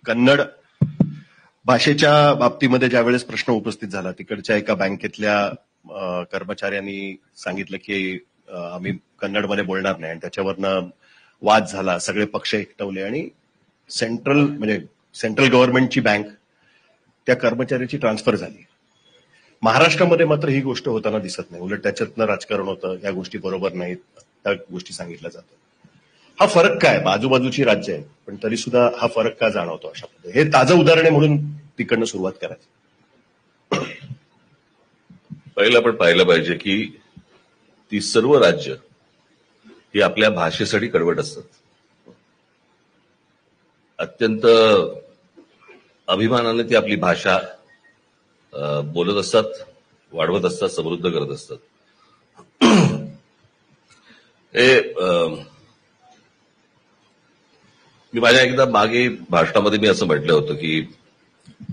कन्नड भाषेच्या बाबतीमध्ये ज्यावेळेस प्रश्न उपस्थित झाला, तिकडच्या एका बँकेतल्या कर्मचाऱ्यांनी सांगितलं की आम्ही कन्नडमध्ये बोलणार नाही, आणि त्याच्यावरनं वाद झाला, सगळे पक्ष एकटवले आणि सेंट्रल गव्हर्नमेंटची बँक त्या कर्मचाऱ्याची ट्रान्सफर झाली. महाराष्ट्रामध्ये मात्र ही गोष्ट होताना दिसत नाही. उलट त्याच्यातनं राजकारण होतं, या गोष्टी बरोबर नाहीत, त्या गोष्टी सांगितल्या जातात. हा फरक काय? आजूबाजूची राज्य आहेत, पण तरी सुद्धा हा फरक का जाणवतो अशा पद्धतीने? हे ताजं उदाहरण आहे म्हणून तिकडनं सुरुवात करायची. पहिलं आपण पाहिलं पाहिजे की ती सर्व राज्य ही आपल्या भाषेसाठी कडवट असतात. अत्यंत अभिमानाने ती आपली भाषा बोलत असतात, वाढवत असतात, समृद्ध करत असतात. मी माझ्या एकदा मागे भाषणामध्ये मी असं म्हटलं होतं की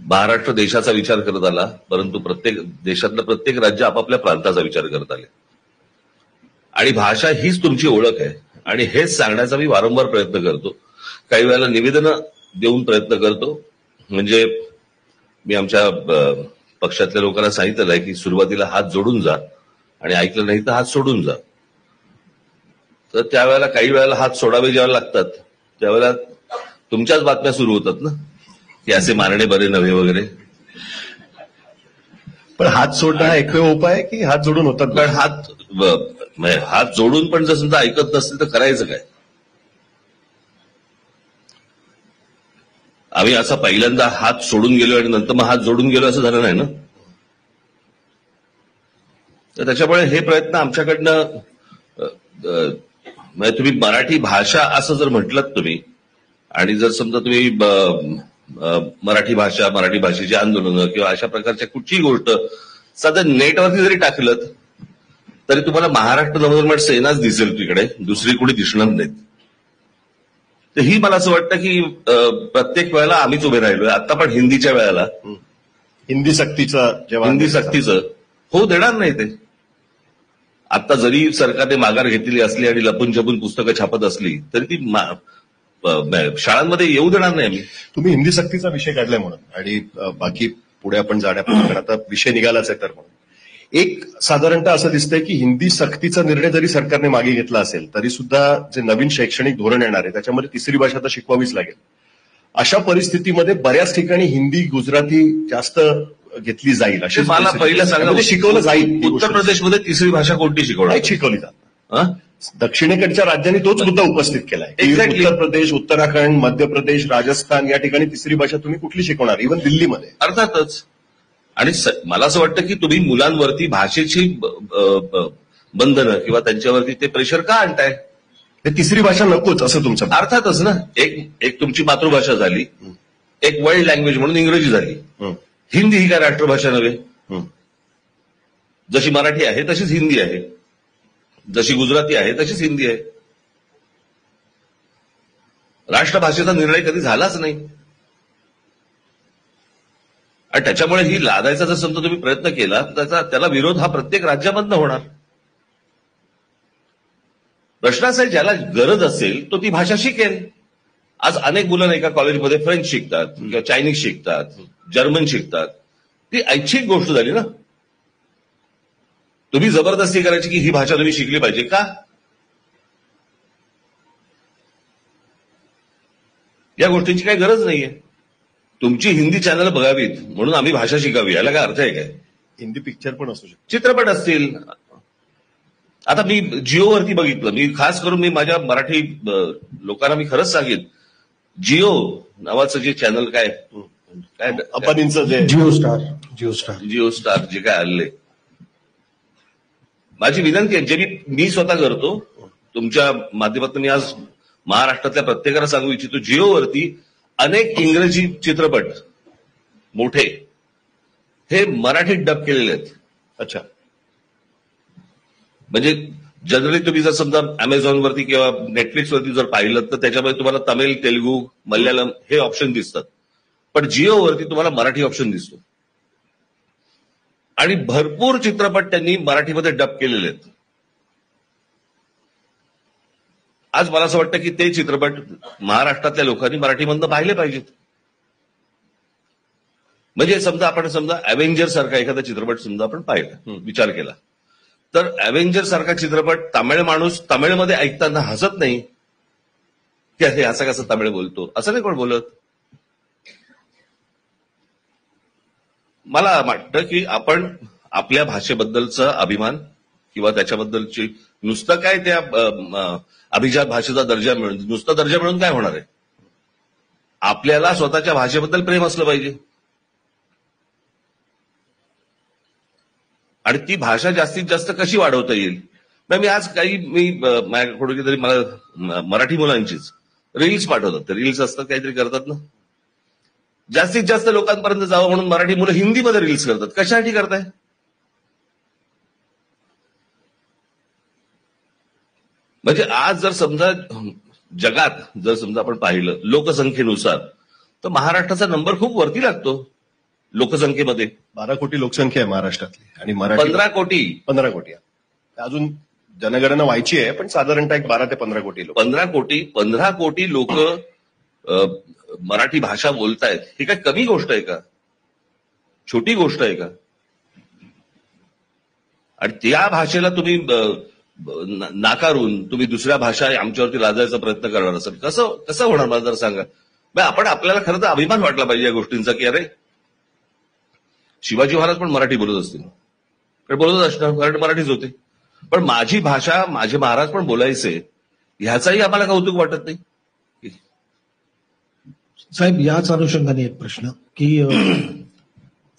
महाराष्ट्र देशाचा विचार करत आला, परंतु देशातलं प्रत्येक राज्य आपापल्या प्रांताचा विचार करत आले, आणि भाषा हीच तुमची ओळख आहे. आणि हेच सांगण्याचा मी वारंवार प्रयत्न करतो. काही वेळेला निवेदनं देऊन प्रयत्न करतो. म्हणजे मी आमच्या पक्षातल्या लोकांना सांगितलेलं आहे की सुरुवातीला हात जोडून जा, आणि ऐकलं नाही तर हात सोडून जा. तर त्यावेळेला काही वेळेला हात सोडावे ज्यावेळेला लागतात, त्यावेळेला तुमच्याच बातम्या सुरू होतात ना की असे मारणे बरे नव्हे वगैरे. पण हात सोडणं हा एकमेव उपाय आहे की हात जोडून होतात? कारण हात जोडून पण जर समजा ऐकत नसतील तर करायचं काय? आम्ही असा पहिल्यांदा हात सोडून गेलो आणि नंतर मग हात जोडून गेलो असं झालं नाही ना. तर त्याच्यामुळे हे प्रयत्न आमच्याकडनं, म्हणजे तुम्ही मराठी भाषा असं जर म्हटलं तुम्ही, आणि जर समजा तुम्ही मराठी भाषेची आंदोलनं किंवा अशा प्रकारच्या कुठलीही गोष्ट साधं नेटवरती जरी टाकलं तरी तुम्हाला महाराष्ट्र नवनिर्माण सेनाच दिसेल तिकडे, दुसरी कुठे दिसणार नाहीत. तर ही मला असं वाटतं की प्रत्येक वेळेला आम्हीच उभे राहिलोय. आता पण हिंदीच्या वेळेला हिंदी सक्तीचं हो देणार नाही ते. आता जरी सरकारने माघार घेतलेली असली आणि लपून छपून पुस्तकं छापत असली तरी ती शाळांमध्ये येऊ देणार नाही आम्ही. तुम्ही हिंदी सक्तीचा विषय काढलाय म्हणून, आणि बाकी पुढे आपण जाण्यापूर्वी आता विषय निघालाच आहे तर म्हणून एक साधारणतः असं दिसतंय की हिंदी सक्तीचा निर्णय जरी सरकारने मागे घेतला असेल तरी सुद्धा जे नवीन शैक्षणिक धोरण येणार आहे त्याच्यामध्ये तिसरी भाषा तर शिकवावीच लागेल. अशा परिस्थितीमध्ये बऱ्याच ठिकाणी हिंदी, गुजराती जास्त घेतली जाईल अशी मला पहिलं सांगा, शिकवलं जाईल. उत्तर प्रदेशमध्ये तिसरी भाषा कोणती शिकवली जात? दक्षिणेकडच्या राज्यांनी तोच मुद्दा उपस्थित केलाय. उत्तर प्रदेश, उत्तराखंड, मध्य प्रदेश, राजस्थान या ठिकाणी तिसरी भाषा तुम्ही कुठली शिकवणार? इव्हन दिल्लीमध्ये. अर्थातच. आणि मला असं वाटतं की तुम्ही मुलांवरती भाषेची बंधनं किंवा त्यांच्यावरती ते प्रेशर का आणताय? तिसरी भाषा नकोच असं तुमचं? अर्थातच ना. एक तुमची मातृभाषा झाली, एक वर्ल्ड लँग्वेज म्हणून इंग्रजी झाली. हिंदी ही काय राष्ट्रभाषा नव्हे? जशी मराठी आहे तशीच हिंदी आहे, जशी गुजराती आहे तशीच हिंदी आहे. राष्ट्रभाषेचा निर्णय कधी झालाच नाही. आणि त्याच्यामुळे ही लादायचा जर समजा तुम्ही प्रयत्न केला तर त्याला विरोध हा प्रत्येक राज्यामधनं होणार. प्रश्न असा आहे, ज्याला गरज असेल तो ती भाषा शिकेल. आज अनेक मुलं एका कॉलेजमध्ये फ्रेंच शिकतात किंवा चायनीज शिकतात, जर्मन शिकतात. ती ऐच्छिक गोष्ट झाली ना. तुम्ही जबरदस्ती करायची की ही भाषा तुम्ही शिकली पाहिजे का? या गोष्टींची काही गरज नाहीये. तुमची हिंदी चॅनल बघावीत म्हणून आम्ही भाषा शिकावी याला काय अर्थ आहे काय? हिंदी पिक्चर पण असू शकतो, चित्रपट असतील. आता मी जिओवरती बघितलं, मी खास करून मी माझ्या मराठी लोकांना मी खरंच सांगेन, जिओ नावाचं जे चॅनल काय अंबानींचं जे जिओ स्टार जे काय आले, माझी विनंती आहे, जे मी स्वतः करतो, तुमच्या माध्यमातून मी आज महाराष्ट्रातल्या प्रत्येकाला सांगू इच्छितो, जिओवरती अनेक इंग्रजी चित्रपट मोठे हे मराठीत डब केलेले आहेत. अच्छा. म्हणजे जनरली तुम्ही जर समजा अमेझॉनवरती किंवा नेटफ्लिक्सवरती जर पाहिलं तर त्याच्यामध्ये तुम्हाला तमिळ, तेलुगू, मल्याळम हे ऑप्शन दिसतात, पण जिओवरती तुम्हाला मराठी ऑप्शन दिसतो. आणि भरपूर चित्रपट त्यांनी मराठीमध्ये डब केलेले आहेत. आज मला असं वाटतं की ते चित्रपट महाराष्ट्रातल्या लोकांनी मराठीमधनं पाहिले पाहिजेत. म्हणजे समजा अव्हेंजर सारखा एखादा चित्रपट समजा आपण पाहिला, विचार केला, तर अव्हेंजर सारखा चित्रपट तमिळ माणूस तमिळमध्ये ऐकताना हसत नाही की अरे असं कसं तमिळ बोलतो, असं नाही कोण बोलत. मला वाटतं की आपण आपल्या भाषेबद्दलचा अभिमान किंवा त्याच्याबद्दलची नुसतं काय त्या अभिजात भाषेचा दर्जा मिळून, नुसता दर्जा मिळून काय होणार आहे. आपल्याला स्वतःच्या भाषेबद्दल प्रेम असलं पाहिजे आणि ती भाषा जास्तीत जास्त कशी वाढवता येईल. मी आज माझ्याकडे तरी मला मराठी मुलांचीच रील्स पाठवतात, रील्स असतात काहीतरी करतात ना, जास्तीत जास्त लोकांपर्यंत जावं म्हणून मराठी मुलं हिंदीमध्ये रील्स करतात. कशासाठी करताय. म्हणजे आज जर समजा जगात जर समजा आपण पाहिलं लोकसंख्येनुसार, तर महाराष्ट्राचा नंबर खूप वरती लागतो लोकसंख्येमध्ये. 12 कोटी लोकसंख्या आहे महाराष्ट्रातली आणि मराठी 15 कोटी. 15 कोटी अजून जनगणना व्हायची आहे, पण साधारणतः एक 12 ते 15 कोटी लोक. 15 कोटी लोक मराठी भाषा बोलतायत. ही काय कमी गोष्ट आहे का, छोटी गोष्ट आहे का. आणि त्या भाषेला तुम्ही नाकारून तुम्ही दुसऱ्या भाषा आमच्यावरती लादायचा प्रयत्न करणार असेल, कसं होणार मला जर सांगा. आपण आपल्याला खरं तर अभिमान वाटला पाहिजे या गोष्टींचा की अरे शिवाजी महाराज पण मराठी बोलत असतील, बोलत असणार, कारण मराठीच होते, पण माझी भाषा माझे महाराज पण बोलायचे ह्याचाही आम्हाला कौतुक वाटत नाही. साहेब, याच अनुषंगाने एक प्रश्न की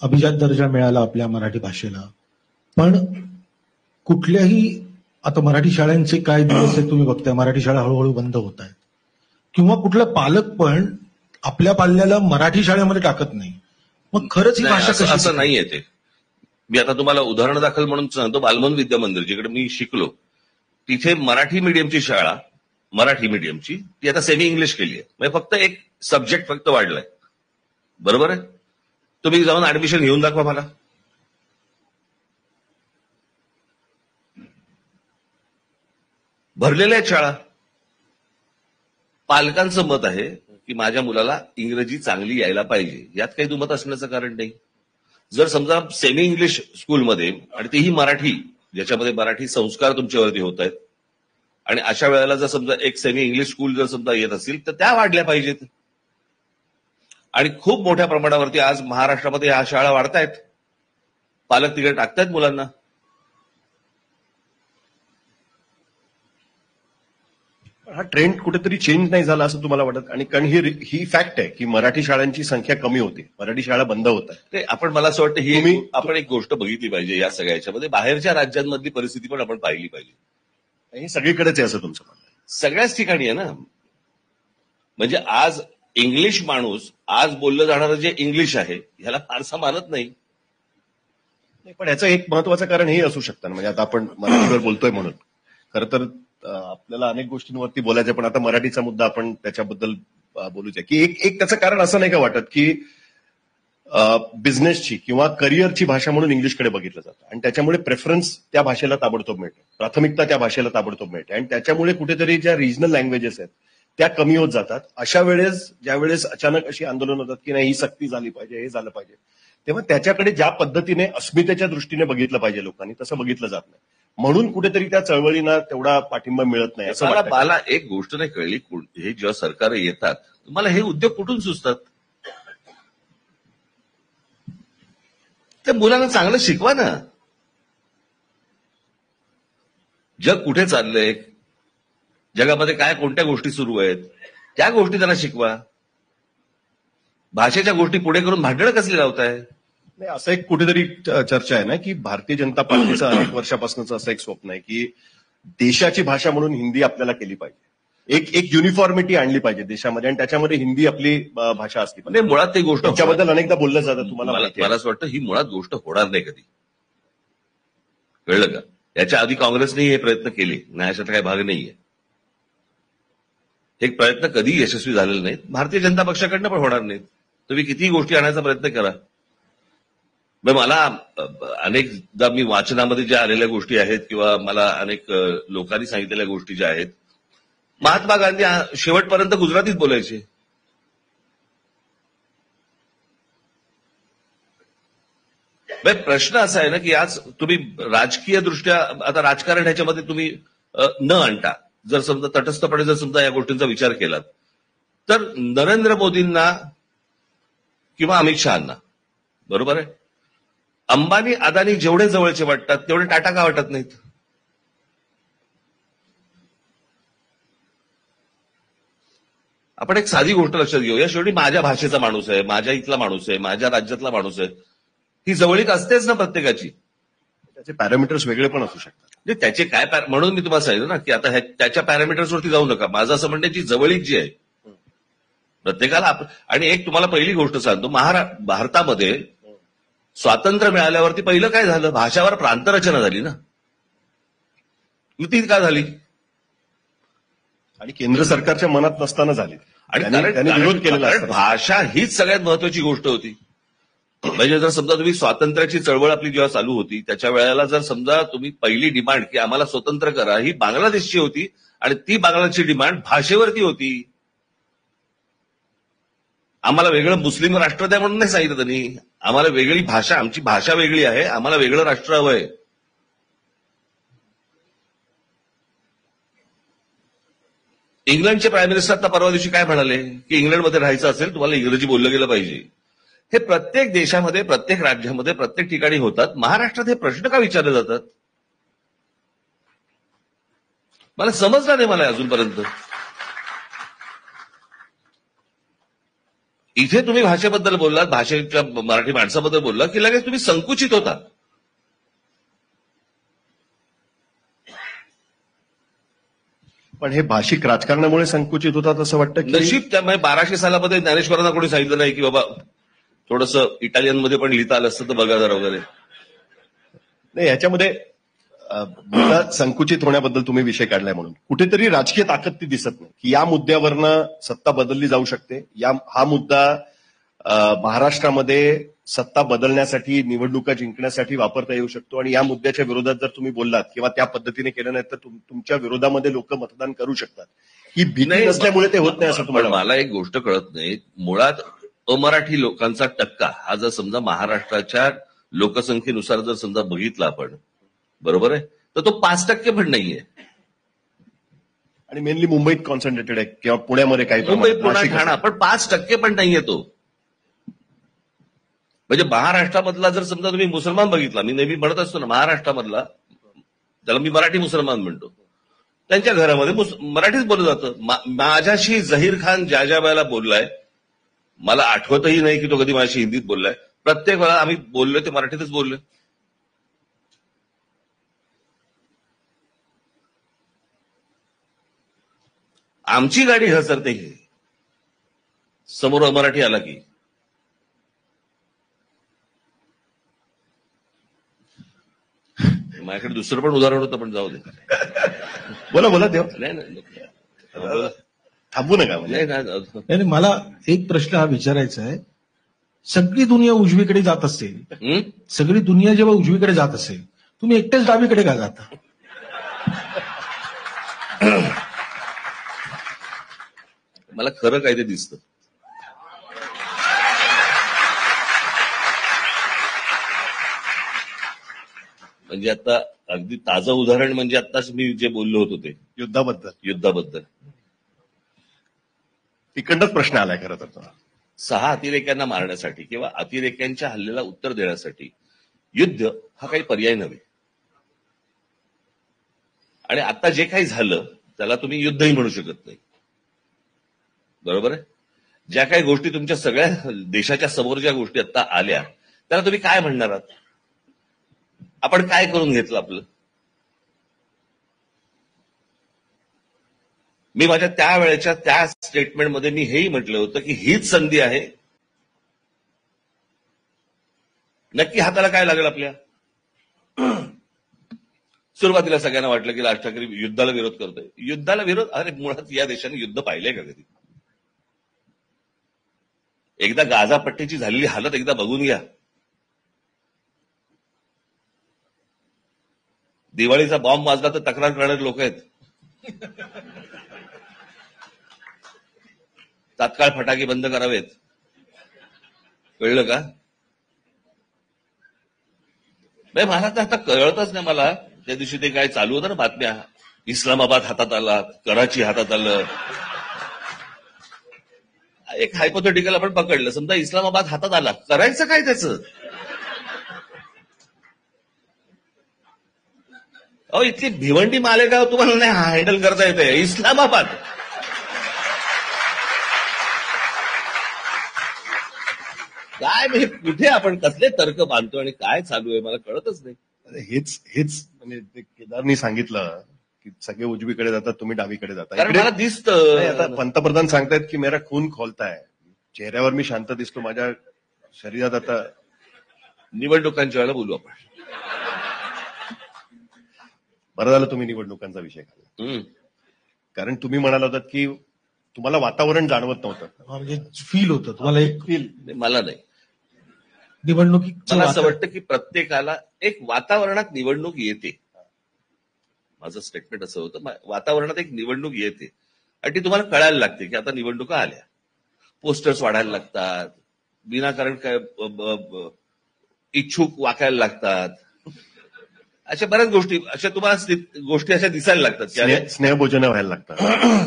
अभिजात दर्जा मिळाला आपल्या मराठी भाषेला, पण कुठल्याही आता मराठी शाळांचे काय दिवस आहेत तुम्ही बघताय, मराठी शाळा हळूहळू बंद होत आहेत, किंवा कुठला पालक पण आपल्या पाल्याला मराठी शाळेमध्ये टाकत नाही. मग खरंच ही भाषा कशी. असं नाहीये ते. मी आता तुम्हाला उदाहरण दाखल म्हणून सांगतो, बालमन विद्या मंदिर जिकडे मी शिकलो तिथे मराठी मीडियमची शाळा, मराठी मीडियमची, ती आता सेमी इंग्लिश केली आहे. म्हणजे फक्त एक सब्जेक्ट फक्त वाढलाय. बरोबर आहे. तुम्ही जाऊन ऍडमिशन घेऊन दाखवा मला. भरलेल्या आहेत शाळा. पालकांचं मत आहे की माझ्या मुलाला इंग्रजी चांगली यायला पाहिजे, यात काही दुमत असण्याचं कारण नाही. जर समजा सेमी इंग्लिश स्कूलमध्ये आणि तेही मराठी, ज्याच्यामध्ये मराठी संस्कार तुमच्यावरती होत आहेत, आणि अशा वेळेला जर समजा एक सेमी इंग्लिश स्कूल जर समजा येत असतील तर त्या वाढल्या पाहिजेत. आणि खूप मोठ्या प्रमाणावरती आज महाराष्ट्रामध्ये ह्या शाळा वाढतायत, पालक तिकडे टाकतायत मुलांना. हा ट्रेंड कुठेतरी चेंज नाही झाला असं तुम्हाला वाटत. आणि कारण ही फॅक्ट आहे की मराठी शाळांची संख्या कमी होते, मराठी शाळा बंद होत आहेत. ते आपण, मला असं वाटतं ही आपण एक गोष्ट बघितली पाहिजे या सगळ्या याच्यामध्ये, बाहेरच्या राज्यांमधली परिस्थिती पण आपण पाहिली पाहिजे. हे सगळीकडेच आहे असं तुमचं म्हणणं. सगळ्याच ठिकाणी आहे ना. म्हणजे आज इंग्लिश माणूस, आज बोललं जाणारं जे इंग्लिश आहे ह्याला फारसा मानत नाही. पण याचं एक महत्वाचं कारण हे असू शकतं ना, म्हणजे आता आपण मराठीवर बोलतोय म्हणून खरं तर आपल्याला अनेक गोष्टींवरती बोलायचं, पण आता मराठीचा मुद्दा आपण त्याच्याबद्दल बोलूच आहे की एक त्याचं कारण असं नाही का वाटत की बिझनेसची किंवा करिअरची भाषा म्हणून इंग्लिशकडे बघितलं जातं आणि त्याच्यामुळे प्रेफरन्स त्या भाषेला ताबडतोब मिळते, प्राथमिकता त्या भाषेला ताबडतोब मिळते आणि त्याच्यामुळे कुठेतरी ज्या रिजनल लँग्वेजेस आहेत त्या कमी होत जातात. अशा वेळेस ज्यावेळेस अचानक अशी आंदोलन होतात की नाही ही सक्ती झाली पाहिजे, हे झालं पाहिजे, तेव्हा त्याच्याकडे ज्या पद्धतीने अस्मितेच्या दृष्टीने बघितलं पाहिजे लोकांनी, तसं बघितलं जात नाही. म्हणून कुठेतरी त्या चळवळींना तेवढा पाठिंबा मिळत नाही असं वाटतं. मला एक गोष्ट नाही कळली, हे जेव्हा सरकार येतात तुम्हाला हे उद्योग कुठून सुचतात. त्या मुलांना चांगलं शिकवा ना. जग कुठे चाललंय, जगामध्ये काय कोणत्या गोष्टी सुरू आहेत, त्या गोष्टी त्यांना शिकवा. भाषेच्या गोष्टी पुढे करून भांडणं कसली लावताय. नाही, असं एक कुठेतरी चर्चा आहे ना की भारतीय जनता पार्टीचं अनेक वर्षापासूनच असं एक स्वप्न आहे की देशाची भाषा म्हणून हिंदी आपल्याला केली पाहिजे, एक युनिफॉर्मिटी आणली पाहिजे देशामध्ये आणि त्याच्यामध्ये हिंदी आपली भाषा असली पाहिजे. मुळात ती गोष्ट त्याच्याबद्दल अनेकदा बोललं जातं. तुम्हाला मला असं वाटतं ही मुळात गोष्ट होणार नाही कधी. कळलं का. याच्या आधी काँग्रेसने हे प्रयत्न केले नाही, अशात काही भाग नाहीये. हे प्रयत्न कधी यशस्वी झालेले नाहीत, भारतीय जनता पक्षाकडनं पण होणार नाहीत. तुम्ही कितीही गोष्टी आणायचा प्रयत्न करा. मला अनेकदा मी वाचनामध्ये ज्या आलेल्या गोष्टी आहेत किंवा मला अनेक लोकांनी सांगितलेल्या गोष्टी ज्या आहेत, महात्मा गांधी शेवटपर्यंत गुजरातीत बोलायचे. प्रश्न असा आहे ना की आज तुम्ही राजकीय दृष्ट्या आता राजकारण ह्याच्यामध्ये तुम्ही न आणता जर समजा तटस्थपणे जर समजा या गोष्टींचा विचार केलात तर नरेंद्र मोदींना किंवा अमित शहांना बरोबर आहे अंबानी अदानी जेवढे जवळचे वाटतात तेवढे टाटा का वाटत नाहीत? आपण एक साधी गोष्ट लक्षात घेऊया. शेवटी माझ्या भाषेचा माणूस आहे, माझ्या इथला माणूस आहे, माझ्या राज्यातला माणूस आहे. ही जवळीक असतेच ना प्रत्येकाची. त्याचे पॅरामीटर्स वेगळे पण असू शकतात. म्हणजे त्याचे काय म्हणून मी तुम्हाला सांगितलं ना की आता त्याच्या पॅरामीटर्सवरती जाऊ नका. माझं असं म्हणण्याची जवळीक जी आहे प्रत्येकाला. आणि एक तुम्हाला पहिली गोष्ट सांगतो, भारतामध्ये स्वातंत्र्य मिळाल्यावरती पहिलं काय झालं? भाषावर प्रांतरचना झाली ना. युती का झाली? आणि केंद्र सरकारच्या मनात नसताना झाली. आणि त्याने विरोध केलेला. भाषा हीच सगळ्यात महत्वाची गोष्ट होती. म्हणजे जर समजा तुम्ही स्वातंत्र्याची चळवळ आपली जेव्हा चालू होती त्याच्या वेळेला जर समजा तुम्ही पहिली डिमांड की आम्हाला स्वतंत्र करा ही बांगलादेशची होती आणि ती बांगलादेशची डिमांड भाषेवरती होती. आम्हाला वेगळं मुस्लिम राष्ट्र द्या म्हणून नाही सांगितलं त्यांनी. आम्हाला वेगळी भाषा, आमची भाषा वेगळी आहे, आम्हाला वेगळं राष्ट्र हवंय. इंग्लंडचे प्राईम मिनिस्टर आता परवा दिवशी काय म्हणाले की इंग्लंडमध्ये राहायचं असेल तुम्हाला इंग्रजी बोललं गेलं पाहिजे. हे प्रत्येक देशामध्ये, प्रत्येक राज्यामध्ये, प्रत्येक ठिकाणी होतात. महाराष्ट्रात हे प्रश्न का विचारले जातात? मला समजलं नाही मला अजूनपर्यंत. इथे तुम्ही भाषेबद्दल बोललात, भाषेच्या मराठी माणसाबद्दल बोलला की लगेच तुम्ही संकुचित होता. पण हे भाषिक राजकारणामुळे संकुचित होतात असं वाटतं की नशीब. त्यामुळे 1200 सालामध्ये ज्ञानेश्वरांना कोणी सांगितलं नाही की बाबा थोडंसं इटालियनमध्ये पण लिहिता आलं असतं तर बघा जरा वगैरे. नाही, ह्याच्यामध्ये संकुचित होण्याबद्दल तुम्ही विषय काढलाय म्हणून कुठेतरी राजकीय ताकद ती दिसत नाही की या मुद्द्यावरनं सत्ता बदलली जाऊ शकते. हा मुद्दा महाराष्ट्रामध्ये सत्ता बदलण्यासाठी, निवडणुका जिंकण्यासाठी वापरता येऊ शकतो. आणि या मुद्द्याच्या विरोधात जर तुम्ही बोललात किंवा त्या पद्धतीने केलं नाही तर तुमच्या विरोधामध्ये लोक मतदान करू शकतात. ही भीती नसल्यामुळे ते होत नाही असं तुम्हाला. मला एक गोष्ट कळत नाही, मुळात अमराठी लोकांचा टक्का हा जर समजा महाराष्ट्राच्या लोकसंख्येनुसार जर समजा बघितला आपण, बरोबर आहे, तर तो 5% पण नाहीये. आणि मेनली मुंबईत कॉन्सन्ट्रेटेड आहे किंवा पुण्यामध्ये काही, मुंबई, पुणे, ठाणा, पण 5% पण नाहीये तो. म्हणजे महाराष्ट्रामधला जर समजा तुम्ही मुसलमान बघितला, मी नेहमी म्हणत असतो ना महाराष्ट्रामधला, त्याला मी मराठी मुसलमान म्हणतो, त्यांच्या घरामध्ये मराठीच बोललं जातं. माझ्याशी झहीर खान ज्या ज्या वेळेला बोललाय मला आठवतही नाही की तो कधी माझ्याशी हिंदीत बोललाय. प्रत्येक वेळा आम्ही बोललोय ते मराठीतच बोललोय. आमची गाडी घसरते समोर मराठी आला की. माझ्याकडे दुसरं पण उदाहरण होतं पण जाऊ दे. बोला देव. नाही थांबू नका. नाही, मला एक प्रश्न हा विचारायचा आहे. सगळी दुनिया उजवीकडे जात असेल, सगळी दुनिया जेव्हा उजवीकडे जात असेल, तुम्ही एकटेच डावीकडे का जाता? मला खरं काय ते दिसतं. म्हणजे आता अगदी ताजं उदाहरण म्हणजे आताच मी जे बोललो होतो ते युद्धाबद्दल तिकडनंच प्रश्न आलाय खरं तर. 6 अतिरेक्यांना मारण्यासाठी किंवा अतिरेक्यांच्या हल्ल्याला उत्तर देण्यासाठी युद्ध हा काही पर्याय नव्हे. आणि आता जे काही झालं त्याला तुम्ही युद्धही म्हणू शकत नाही, बरोबर आहे. ज्या काही गोष्टी तुमच्या सगळ्या देशाच्या समोर ज्या गोष्टी आता आल्या त्याला तुम्ही काय म्हणणार आहात? आपण काय करून घेतलं आपलं? मी माझ्या त्यावेळेच्या त्या स्टेटमेंटमध्ये मी हेही म्हटलं होतं की हीच संधी आहे. नक्की हाताला काय लागेल आपल्या? सुरुवातीला सगळ्यांना वाटलं की राज ठाकरे युद्धाला विरोध करतोय. युद्धाला विरोध? अरे मुळात या देशाने युद्ध पाहिलंय का कधी? एकदा गाझापट्टीची झालेली हालत एकदा बघून घ्या. दिवाळीचा बॉम्ब वाजला तर तक्रार करणारे लोक आहेत. तात्काळ फटाके बंद करावेत, कळलं का? मला तर आता कळतच नाही मला. त्या दिवशी ते काय चालू होतं ना बातम्या, इस्लामाबाद हातात आला, कराची हातात आलं. एक हायपोथेटिकल आपण पकडलं, समजा इस्लामाबाद हातात आला, करायचं काय त्याचं? अहो इतकी भिवंडी मालेगाव तुम्हाला नाही हँडल करता येते. इस्लामाबाद काय म्हणजे कुठे आपण कसले तर्क बांधतो आणि काय चालू आहे मला कळतच नाही. हेच म्हणजे ते केदारनी सांगितलं की सगळे उजवीकडे जातात, तुम्ही डावीकडे जाता. कारण मला नाही, दिसतं आता पंतप्रधान सांगतायत की मेरा खून खोलताय. चेहऱ्यावर मी शांत दिसतो, माझ्या शरीरात आता निवडणुकांच्या वेळेला बोलू आपण. बरं झालं तुम्ही निवडणुकांचा विषय काढला, कारण तुम्ही म्हणाला होतात की तुम्हाला वातावरण जाणवत नव्हतं. म्हणजे फील होतं तुम्हाला एक फील. मला नाही. निवडणुकीचं मला असं वाटतं की प्रत्येकाला एक वातावरणात निवडणूक येते. माझं स्टेटमेंट असं होतं, वातावरणात एक निवडणूक येते आणि ती तुम्हाला कळायला लागते की आता निवडणुका आल्या. पोस्टर्स वाढायला लागतात, विनाकारण काय इच्छुक वाकायला लागतात, अशा बऱ्याच गोष्टी, अशा तुम्हाला गोष्टी अशा दिसायला लागतात. स्नेहभोजन व्हायला लागतात,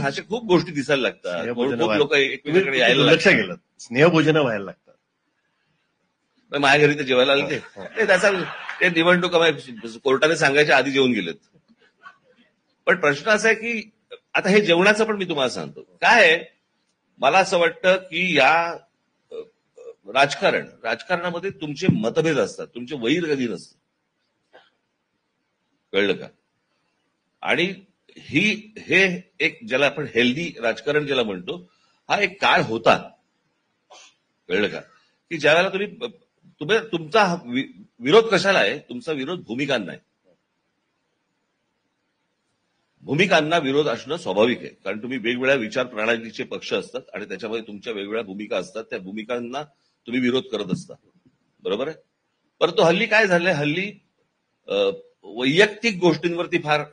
अशा खूप गोष्टी दिसायला लागतात. स्नेहभोजनं खूप लोक एकमेकांकडे यायला लक्ष लागतात. गेलं, स्नेहभोजनं व्हायला लागतात. माझ्या घरी ते जेवायला आले ते त्याचा ते निवडणुका कोर्टाने सांगायच्या आधी जेवून गेलेत. पण प्रश्न असा आहे की आता हे जेवणाचं पण मी तुम्हाला सांगतो काय आहे. मला असं वाटतं की या राजकारणामध्ये तुमचे मतभेद असतात, तुमचे वैर कधी नसतं. कळलं का? आणि हे एक ज्याला आपण हेल्दी राजकारण ज्याला म्हणतो, हा एक काळ होता. कळलं का? की ज्यावेळेला तुमचा विरोध कशाला आहे? तुमचा विरोध भूमिकांना आहे. भूमिकांना विरोध असणं स्वाभाविक आहे, कारण तुम्ही वेगवेगळ्या विचार प्रणालीचे पक्ष असतात आणि त्याच्यामध्ये तुमच्या वेगवेगळ्या भूमिका असतात. त्या भूमिकांना तुम्ही विरोध करत असता, बरोबर आहे. परंतु हल्ली काय झालंय, हल्ली वैयक्तिक गोष्टींवरती फार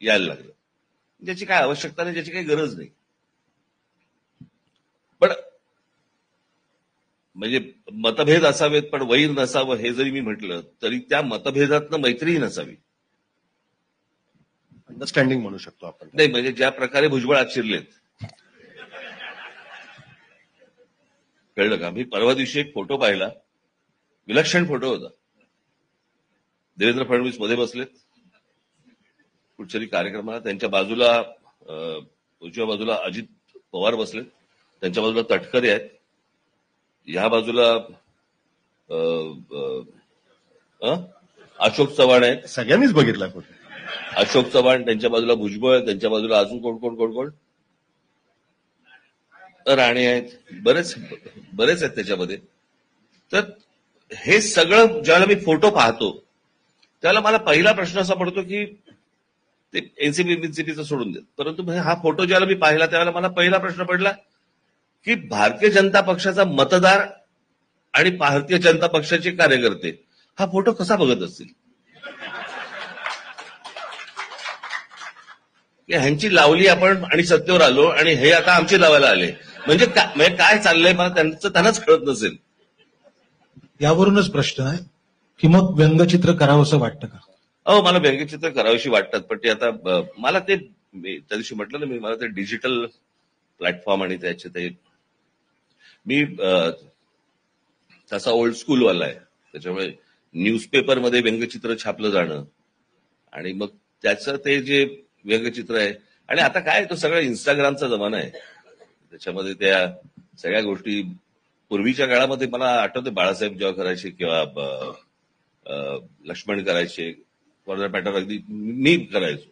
यायला लागलं, ज्याची काय आवश्यकता नाही, ज्याची काही गरज नाही. पण म्हणजे मतभेद असावेत पण वैर नसावं, हे जरी मी म्हटलं तरी त्या मतभेदातनं मैत्रीही नसावी. अंडरस्टँडिंग म्हणू शकतो आपण. नाही म्हणजे ज्या प्रकारे भुजबळ आज शिरलेत, कळलं का? मी परवा दिवशी एक फोटो पाहिला, विलक्षण फोटो होता. देवेंद्र फडणवीस मध्ये बसलेत कुठच्याही कार्यक्रमाला, त्यांच्या बाजूला उजव्या बाजूला अजित पवार बसलेत, त्यांच्या बाजूला तटकरे आहेत, ह्या बाजूला अशोक चव्हाण आहेत. सगळ्यांनीच बघितला फोटो. अशोक चव्हाण, त्यांच्या बाजूला भुजबळ, त्यांच्या बाजूला अजून कोण राणे आहेत, बरेच आहेत त्याच्यामध्ये. तर हे सगळं ज्यावेळेला मी फोटो पाहतो त्यावेळेला मला पहिला प्रश्न असा पडतो की ते एनसीपीचं सोडून देत, परंतु हा फोटो ज्यावेळेला मी पाहिला त्यावेळेला मला पहिला प्रश्न पडला की भारतीय जनता पक्षाचा मतदार आणि भारतीय जनता पक्षाचे कार्यकर्ते हा फोटो कसा बघत असतील. ह्यांची लावली आपण आणि सत्तेवर आलो आणि हे आता आमची लावायला आले, म्हणजे काय चाललंय मला त्यांनाच कळत नसेल. यावरूनच प्रश्न आहे की मग व्यंगचित्र करावंसं वाटतं का? मला व्यंगचित्र करावीशी वाटतात, पण ते आता मला ते त्या दिवशी म्हटलं ना, मला ते डिजिटल प्लॅटफॉर्म आणि त्याचे ते मी तसा ओल्ड स्कूलवाला आहे, त्याच्यामुळे न्यूजपेपरमध्ये व्यंगचित्र छापलं जाणं आणि मग त्याचं ते जे व्यंगचित्र आहे, आणि आता काय तो सगळा इंस्टाग्रामचा जमाना आहे, त्याच्यामध्ये त्या सगळ्या गोष्टी. पूर्वीच्या काळामध्ये मला आठवते बाळासाहेब जेव्हा करायचे किंवा लक्ष्मण करायचे, फॉर दॅट मॅटर अगदी मी करायचो,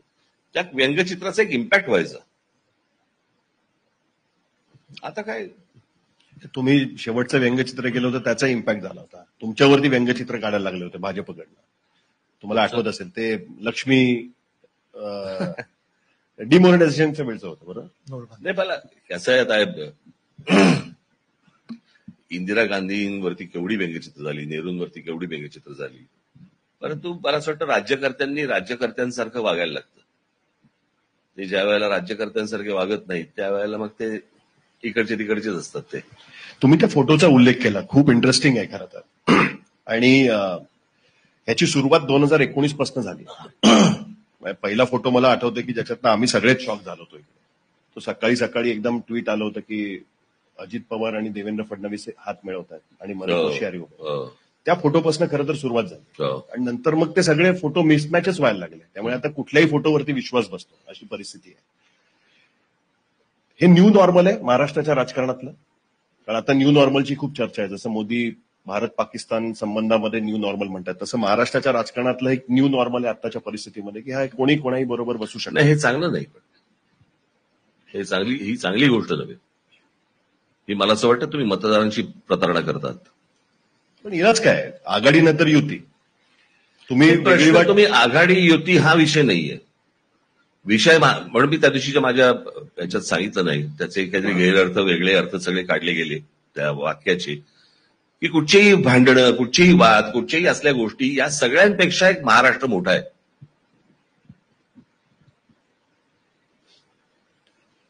त्या व्यंगचित्राचा एक इम्पॅक्ट व्हायचा. आता काय, तुम्ही शेवटचं व्यंगचित्र केलं होतं त्याचा इम्पॅक्ट झाला होता, तुमच्यावरती व्यंगचित्र काढायला लागले होते भाजपकडनं. तुम्हाला आठवत असेल ते लक्ष्मी डिमॉनिटायझेशनचं वेळचं होतं, बरोबर? नाही मला कसं आहे, आता इंदिरा गांधींवरती केवढी व्यंगचित्र झाली, नेहरूंवरती केवढी व्यंगचित्र झाली, परंतु मला असं वाटतं राज्यकर्त्यांनी राज्यकर्त्यांसारखं वागायला लागतं. ते ज्या वेळेला राज्यकर्त्यांसारखे वागत नाहीत त्यावेळेला मग ते इकडचे तिकडचेच असतात. ते तुम्ही त्या फोटोचा उल्लेख केला, खूप इंटरेस्टिंग आहे खरं तर. आणि ह्याची सुरुवात 2019 पासून झाली. पहिला फोटो मला आठवतो की ज्याच्यातनं आम्ही सगळेच शॉक झालो होतो. तो सकाळी सकाळी एकदम ट्विट आलं होतं की अजित पवार आणि देवेंद्र फडणवीस हात मिळवतात आणि मला होशियारी होतं. त्या फोटोपासून खरं तर सुरुवात झाली आणि नंतर मग ते सगळे फोटो मिसमॅचच व्हायला लागले. त्यामुळे आता कुठल्याही फोटोवरती विश्वास बसतो अशी परिस्थिती आहे. हे न्यू नॉर्मल आहे महाराष्ट्राच्या राजकारणातलं. कारण आता न्यू नॉर्मलची खूप चर्चा आहे. जसं मोदी भारत पाकिस्तान संबंधामध्ये न्यू नॉर्मल म्हणतात तसं महाराष्ट्राच्या राजकारणातलं एक न्यू नॉर्मल आहे आताच्या परिस्थितीमध्ये की हा कोणी कोणाही बरोबर बसू शकत नाही. हे चांगलं नाही, पण ही चांगली गोष्ट नव्हे. ही मला असं वाटतं तुम्ही मतदारांची प्रतारणा करतात. पण इलाज काय, आघाडी नंतर युती. तुम्ही आघाडी युती हा विषय नाहीये. विषय म्हणून मी त्या दिवशीच्या माझ्या याच्यात सांगितलं नाही, त्याचे काहीतरी गैरअर्थ वेगळे अर्थ सगळे काढले गेले त्या वाक्याचे, की कुठचेही भांडणं, कुठचेही वाद, कुठच्याही असल्या गोष्टी या सगळ्यांपेक्षा एक महाराष्ट्र मोठा आहे.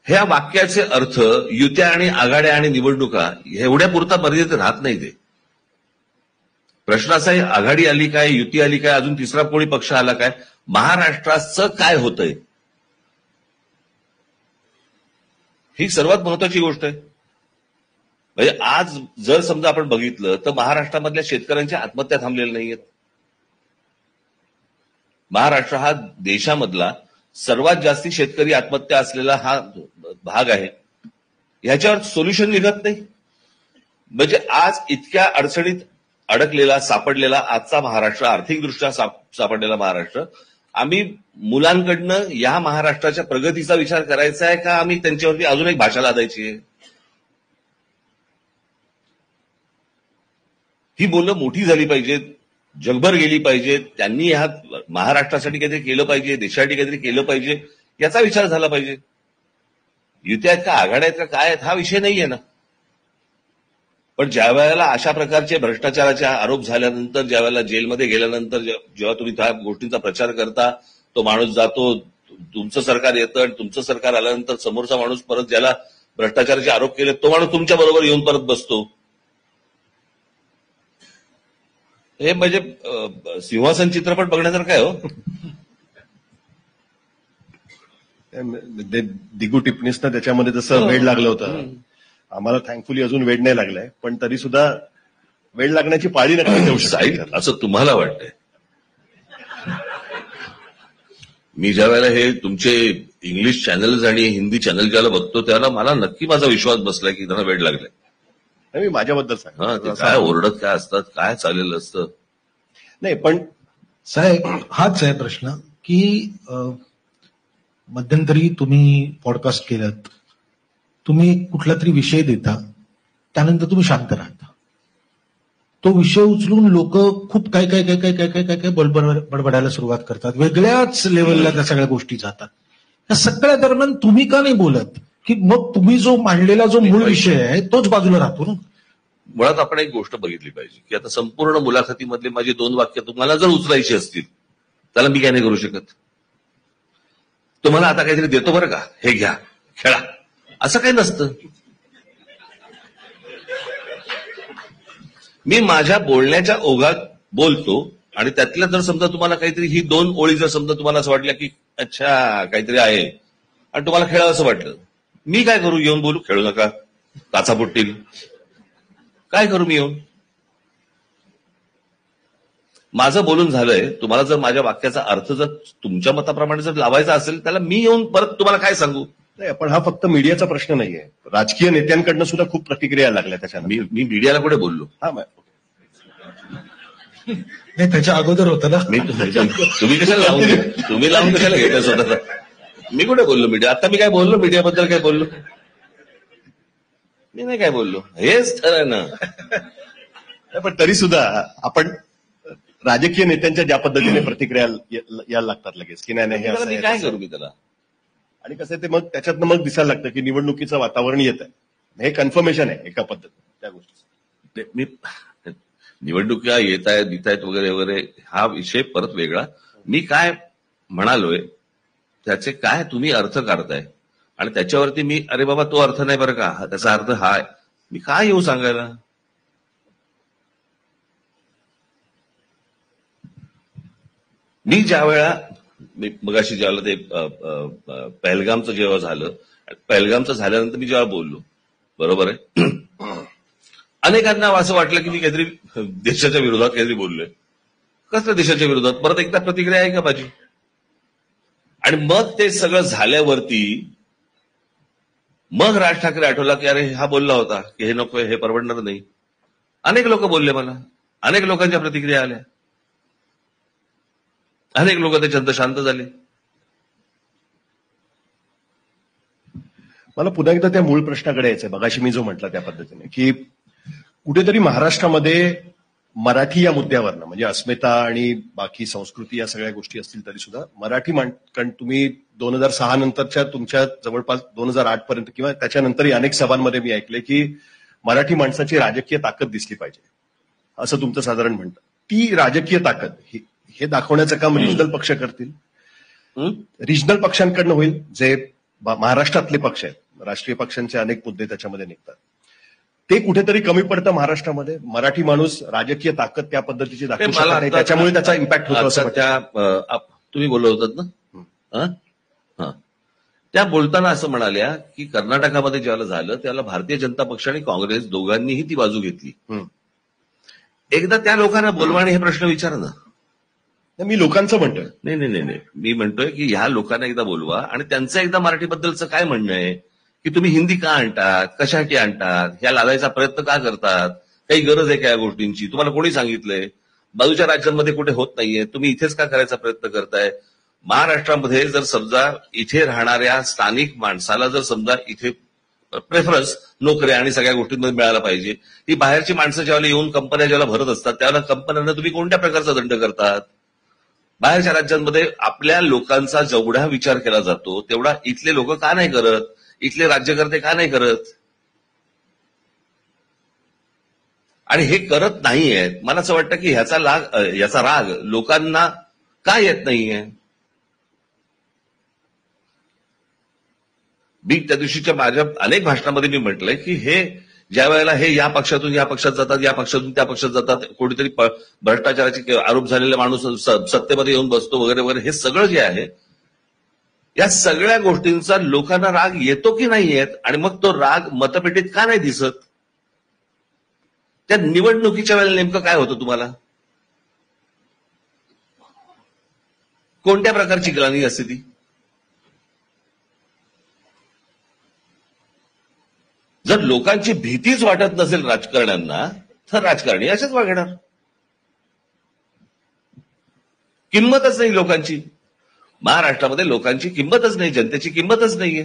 ह्या वाक्याचे अर्थ युत्या आणि आघाड्या आणि निवडणुका एवढ्या पुरता मर्यादित राहत नाही. ते प्रश्न असा आहे, आघाडी आली काय, युती आली काय, अजून तिसरा कोणी पक्ष आला काय, महाराष्ट्राचं काय होतंय ही सर्वात महत्वाची गोष्ट आहे. म्हणजे आज जर समजा आपण बघितलं तर महाराष्ट्रामधल्या शेतकऱ्यांच्या आत्महत्या थांबलेल्या नाहीयेत. महाराष्ट्र हा देशामधला सर्वात जास्ती शेतकरी आत्महत्या असलेला हा भाग आहे. ह्याच्यावर सोल्युशन निघत नाही. म्हणजे आज इतक्या अडचणीत अडकलेला सापडलेला आजचा महाराष्ट्र, आर्थिकदृष्ट्या सापडलेला महाराष्ट्र, आम्ही मुलांकडनं या महाराष्ट्राच्या प्रगतीचा विचार करायचा आहे का आम्ही त्यांच्यावरती अजून एक भाषा लादायची आहे? ही बोलणं मोठी झाली पाहिजेत, जगभर गेली पाहिजेत. त्यांनी ह्या महाराष्ट्रासाठी काहीतरी केलं पाहिजे, देशासाठी काहीतरी केलं पाहिजे, याचा विचार झाला पाहिजे. युत्या आहेत का, आघाड्या आहेत का, काय आहेत, हा विषय नाहीये ना. पण ज्या वेळेला अशा प्रकारचे भ्रष्टाचाराचे आरोप झाल्यानंतर, ज्या वेळेला जेलमध्ये गेल्यानंतर जेव्हा तुम्ही त्या गोष्टींचा प्रचार करता, तो माणूस जातो, तुमचं सरकार येतं आणि तुमचं सरकार आल्यानंतर समोरचा माणूस परत ज्याला भ्रष्टाचाराचे आरोप केले तो माणूस तुमच्या बरोबर येऊन परत बसतो. हे म्हणजे सिंहासन चित्रपट बघण्यासारखं आहे हो. दिगू टिप्पणीसनं त्याच्यामध्ये जसं वेळ लागलं होतं, आम्हाला थँकफुली अजून वेळ नाही लागलाय, पण तरी सुद्धा वेळ लागण्याची पाळी नक्की देऊ शकतो असं तुम्हाला वाटतंय. मी ज्या वेळेला हे तुमचे इंग्लिश चॅनल्स आणि हिंदी चॅनल ज्याला बघतो त्याला मला नक्की माझा विश्वास बसलाय की त्यांना वेळ लागलाय. मी माझ्याबद्दल सांग, काय ओरडत काय असतात, काय चाललेलं असतं. नाही पण साहेब हाच आहे प्रश्न की मध्यंतरी तुम्ही पॉडकास्ट केलात, तुम्ही कुठला तरी विषय देता, त्यानंतर तुम्ही शांत राहता. तो विषय उचलून लोक खूप काय काय काय काय काय काय काय काय बडबडायला सुरुवात करतात, वेगळ्याच लेवलला त्या सगळ्या गोष्टी जातात. या सगळ्या दरम्यान तुम्ही का नाही बोलत की मग तुम्ही जो मांडलेला जो मूळ विषय आहे तोच बाजूला राहतो ना. मुळात आपण एक गोष्ट बघितली पाहिजे की आता संपूर्ण मुलाखतीमधले माझी 2 वाक्य तुम्हाला जर उचलायची असतील त्याला मी काय नाही करू शकत. तुम्हाला आता काहीतरी देतो बरं का, हे घ्या खेळा, असं काही नसतं. मी माझ्या बोलण्याच्या ओघात बोलतो आणि त्यातल्या जर समजा तुम्हाला काहीतरी ही 2 ओळी जर समजा तुम्हाला असं वाटलं की अच्छा काहीतरी आहे आणि तुम्हाला खेळावं असं वाटलं, मी काय करू, येऊन बोलू, खेळू नका, काचा फुटतील, काय करू मी येऊन? माझं बोलून झालंय. तुम्हाला जर माझ्या वाक्याचा अर्थ जर तुमच्या मताप्रमाणे जर लावायचा असेल त्याला मी येऊन परत तुम्हाला काय सांगू? नाही, पण हा फक्त मीडियाचा प्रश्न नाहीये, राजकीय नेत्यांकडनं सुद्धा खूप प्रतिक्रिया लागल्या त्याच्यानं. मी मीडियाला कुठे बोललो? हा, नाही त्याच्या अगोदर होतं ना. तुम्ही कशाला लावून कशाला घेता स्वतःचा? मी कुठे बोललो मीडिया? आता मी काय बोललो मीडियाबद्दल? काय बोललो मी? नाही काय बोललो, हेच खरं ना. पण तरी सुद्धा आपण राजकीय नेत्यांच्या ज्या पद्धतीने प्रतिक्रिया यायला लागतात लगेच की नाही हे मी काय करू मी त्याला. आणि कसं ते मग त्याच्यातनं मग दिसायला लागतं की निवडणुकीचं वातावरण येत आहे. हे कन्फर्मेशन आहे एका पद्धतीने त्या गोष्टी. मी निवडणुका येत आहेत वगैरे वगैरे हा विषय परत वेगळा. मी काय म्हणालोय त्याचे काय तुम्ही अर्थ काढताय आणि त्याच्यावरती मी अरे बाबा तो अर्थ नाही बरं का, त्याचा अर्थ हा आहे, मी काय येऊ सांगायला? मी ज्या वेळा मगाशी ज्यावेळेला ते पहलगामचं जेव्हा झालं, पहलगामचं झाल्यानंतर मी जेव्हा बोललो, बरोबर आहे, अनेकांना असं वाटलं की मी काहीतरी देशाच्या विरोधात काहीतरी बोललोय. कसल्या देशाच्या विरोधात? परत एकदा प्रतिक्रिया आहे का माझी? आणि मग ते सगळं झाल्यावरती मग राज ठाकरे आठवला की अरे हा बोलला होता की हे नको, हे परवडणार नाही. अनेक लोक बोलले मला, अनेक लोकांच्या प्रतिक्रिया आल्या, अनेक लोक त्याच्यानंतर शांत झाले. मला पुन्हा एकदा त्या मूळ प्रश्नाकडे यायचंय, मगाशी मी जो म्हटला त्या पद्धतीने, की कुठेतरी महाराष्ट्रामध्ये मराठी या मुद्द्यावरनं, म्हणजे अस्मिता आणि बाकी संस्कृती या सगळ्या गोष्टी असतील तरी सुद्धा मराठी कारण तुम्ही 2006 नंतरच्या तुमच्या जवळपास 2008 पर्यंत किंवा त्याच्यानंतरही अनेक सभांमध्ये मी ऐकले की मराठी माणसाची राजकीय ताकद दिसली पाहिजे, असं तुमचं साधारण म्हणतं. ती राजकीय ताकद हे दाखवण्याचं काम रिजनल पक्ष करतील, रिजनल पक्षांकडनं होईल, जे महाराष्ट्रातले पक्ष आहेत. राष्ट्रीय पक्षांचे अनेक मुद्दे त्याच्यामध्ये निघतात, ते कुठेतरी कमी पडतं महाराष्ट्रामध्ये. मराठी माणूस राजकीय ताकद त्या पद्धतीची दाखवू शकत नाही, त्याच्यामुळे त्याचा इम्पॅक्ट होतो असं वाटतं. तुम्ही बोलत होतात ना, त्या बोलताना असं म्हणाल्या की कर्नाटकामध्ये ज्याला झालं त्याला भारतीय जनता पक्ष आणि काँग्रेस दोघांनीही ती बाजू घेतली. एकदा त्या लोकांना बोलवा आणि हे प्रश्न विचारा ना. मी लोकांचं म्हणतोय, नाही, मी म्हणतोय की ह्या लोकांना एकदा बोलवा आणि त्यांचं एकदा मराठीबद्दलचं काय म्हणणं आहे, की तुम्ही हिंदी का आणतात, कशासाठी आणतात, ह्या लादायचा प्रयत्न का करतात, काही गरज आहे का या गोष्टींची, तुम्हाला कोणी सांगितलंय, बाजूच्या राज्यांमध्ये कुठे होत नाहीये, तुम्ही इथेच का करायचा प्रयत्न करताय. महाराष्ट्रामध्ये जर समजा इथे राहणाऱ्या स्थानिक माणसाला जर समजा इथे प्रेफरन्स नोकऱ्या आणि सगळ्या गोष्टींमध्ये मिळायला पाहिजे, ती बाहेरची माणसं ज्यावेळेला येऊन कंपन्या ज्याला भरत असतात त्यावेळेला कंपन्यांना तुम्ही कोणत्या प्रकारचा दंड करतात. बाहेरच्या राज्यांमध्ये आपल्या लोकांचा जेवढा विचार केला जातो तेवढा इथले लोक का नाही करत, इथले राज्यकर्ते का नाही करत. आणि हे करत नाहीयेत. मला असं वाटतं की याचा राग लोकांना का येत नाहीये. मी त्या दिवशीच्या माझ्या अनेक भाषणामध्ये मी म्हटलंय की हे ज्या वेळेला हे या पक्षातून या पक्षात जातात, या पक्षातून त्या पक्षात जातात, कोणीतरी भ्रष्टाचाराचे आरोप झालेला माणूस सत्तेमध्ये येऊन बसतो वगैरे वगैरे, हे सगळं जे आहे या सगळ्या गोष्टींचा लोकांना राग येतो की नाही येत, आणि मग तो राग मतपेटीत का नाही दिसत. त्या निवडणुकीच्या वेळेला नेमकं काय होतं तुम्हाला, कोणत्या प्रकारची ग्लानी असते ती. जर लोकांची भीतीच वाटत नसेल राजकारण्यांना तर राजकारणी अशाच वागणार. किंमतच नाही लोकांची, महाराष्ट्रामध्ये लोकांची किंमतच नाही, जनतेची किंमतच नाहीये.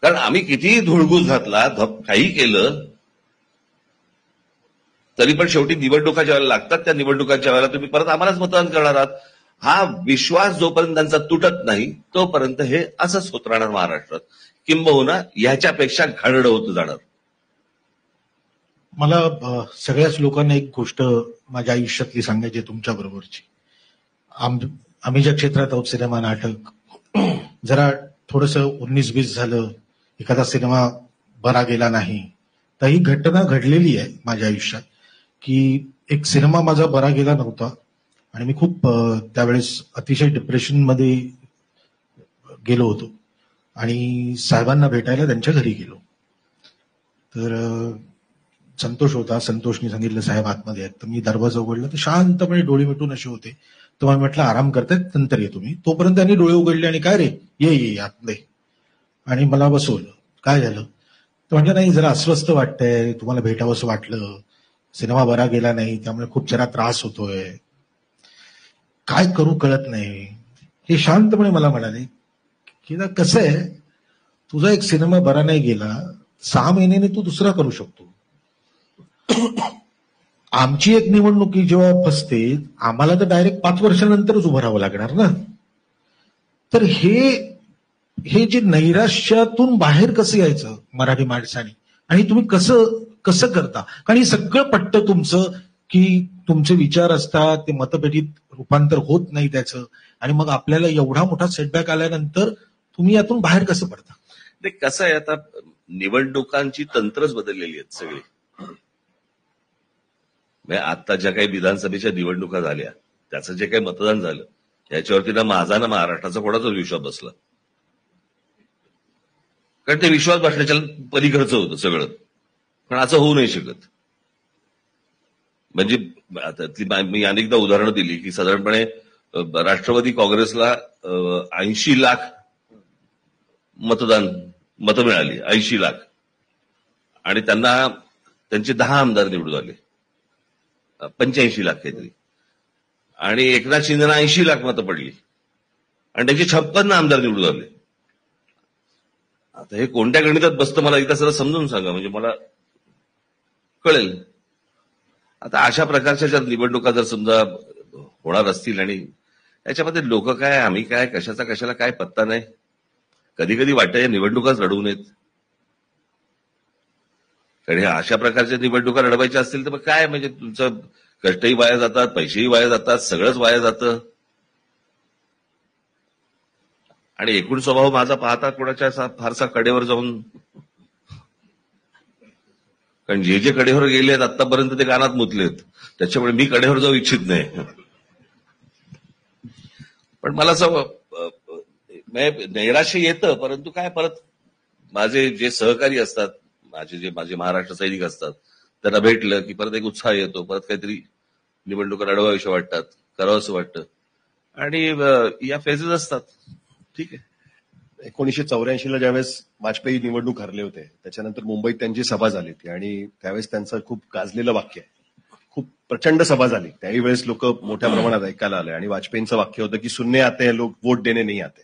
कारण आम्ही कितीही धुळगूस घातला, काही केलं तरी पण शेवटी निवडणुका ज्यावेळेला लागतात त्या निवडणुकांच्या वेळेला तुम्ही परत आम्हालाच मतदान करणार आहात. हा विश्वास जोपर्यंत त्यांचा तुटत नाही तोपर्यंत हे असंच होत राहणार महाराष्ट्रात, किंबहुना ह्याच्यापेक्षा घाणेरडं होत जाणार. मला सगळ्याच लोकांना एक गोष्ट माझ्या आयुष्यातली सांगायची तुमच्या बरोबरची. आम्ही ज्या क्षेत्रात आहोत, सिनेमा नाटक, जरा थोडंसं 19-20 झालं, एखादा सिनेमा बरा गेला नाही, तर ही घटना घडलेली आहे माझ्या आयुष्यात की एक सिनेमा माझा बरा गेला नव्हता आणि मी खूप त्यावेळेस अतिशय डिप्रेशनमध्ये गेलो होतो आणि साहेबांना भेटायला त्यांच्या घरी गेलो. तर संतोष होता, संतोषने सांगितलं साहेब आतमध्ये आहेत. तर मी दरवाजा उघडला तर शांतपणे डोळे मिटून असे होते. तर मला म्हटलं आराम करतायत, नंतर ये तुम्ही. तोपर्यंत त्यांनी डोळे उघडले आणि काय रे, ये आतले, आणि मला बसवलं. काय झालं तर म्हटलं नाही, जरा अस्वस्थ वाटतंय, तुम्हाला भेटावंसं वाटलं, सिनेमा बरा गेला नाही त्यामुळे खूप जरा त्रास होतोय, काय करू कळत नाही. हे शांतपणे मला म्हणाले की कसं आहे, तुझा एक सिनेमा बरा नाही गेला, 6 महिन्याने तू दुसरा करू शकतो. आमची एक निवडणुकी जेव्हा फसते आम्हाला तर डायरेक्ट 5 वर्षानंतरच उभं राहावं लागणार ना. तर हे जे नैराश्यातून बाहेर कसं यायचं मराठी माणसाने, आणि तुम्ही कसं करता. कारण हे सगळं पटतं तुमचं की तुमचे विचार असतात, ते मतपेटीत रूपांतर होत नाही त्याचं, आणि मग आपल्याला एवढा मोठा सेटबॅक आल्यानंतर तुम्ही यातून बाहेर कसं पडता. ते कसं आहे, आता निवडणुकांची तंत्रच बदललेली आहेत सगळी. आता ज्या काही विधानसभेच्या निवडणुका झाल्या त्याचं जे काही मतदान झालं याच्यावरती ना माझा ना महाराष्ट्राचा कोणाचाच विश्वास बसला. कारण ते विश्वास बसण्याच्या पलीकडचं होतं सगळं. पण असं होऊ नाही शकत. म्हणजे आता मी अनेकदा उदाहरणं दिली की साधारणपणे राष्ट्रवादी काँग्रेसला 80 लाख मतं मिळाली, 80 लाख, आणि त्यांचे 10 आमदार निवडून आले, 85 लाख काहीतरी, आणि एकनाथ शिंदेना 80 लाख मतं पडली आणि त्यांचे 56 आमदार निवडून आले. आता हे कोणत्या गणितात बसतं मला एकदा सगळं समजून सांगा, म्हणजे मला कळेल. आता अशा प्रकारच्या ज्या निवडणुका जर समजा होणार असतील आणि याच्यामध्ये लोक काय, आम्ही काय, कशाला काय पत्ता नाही. कधी कधी वाटतं या निवडणुकाच लढवू नयेत. कारण ह्या अशा प्रकारच्या निवडणुका लढवायच्या असतील तर मग काय, म्हणजे तुमचं कष्टही वाया जातात, पैसेही वाया जातात, सगळंच वाया जातं. आणि एकूण स्वभाव माझा पाहता कोणाच्या फारसा कडेवर जाऊन, कारण जे कडेवर गेलेत आतापर्यंत ते कानात मुतलेत, त्याच्यामुळे मी कडेवर जाऊ इच्छित नाही. पण मला असं नैराश्य येतं, परंतु काय, परत माझे जे सहकारी असतात, माझे महाराष्ट्र सैनिक असतात, त्यांना भेटलं की परत एक उत्साह येतो, परत काहीतरी निवडणुका लढवाविषयी वाटतात, करावं असं वाटतं, आणि या फेजेस असतात. ठीक आहे. 1984ला ज्यावेळेस वाजपेयी निवडणूक हरले होते, त्याच्यानंतर मुंबईत त्यांची सभा झाली होती आणि त्यावेळेस त्यांचं खूप गाजलेलं वाक्य आहे, खूप प्रचंड सभा झाली, त्याही वेळेस लोक मोठ्या प्रमाणात ऐकायला आले, आणि वाजपेयींचं वाक्य होतं की सुनने आते हैं लोक, वोट देणे नाही आते.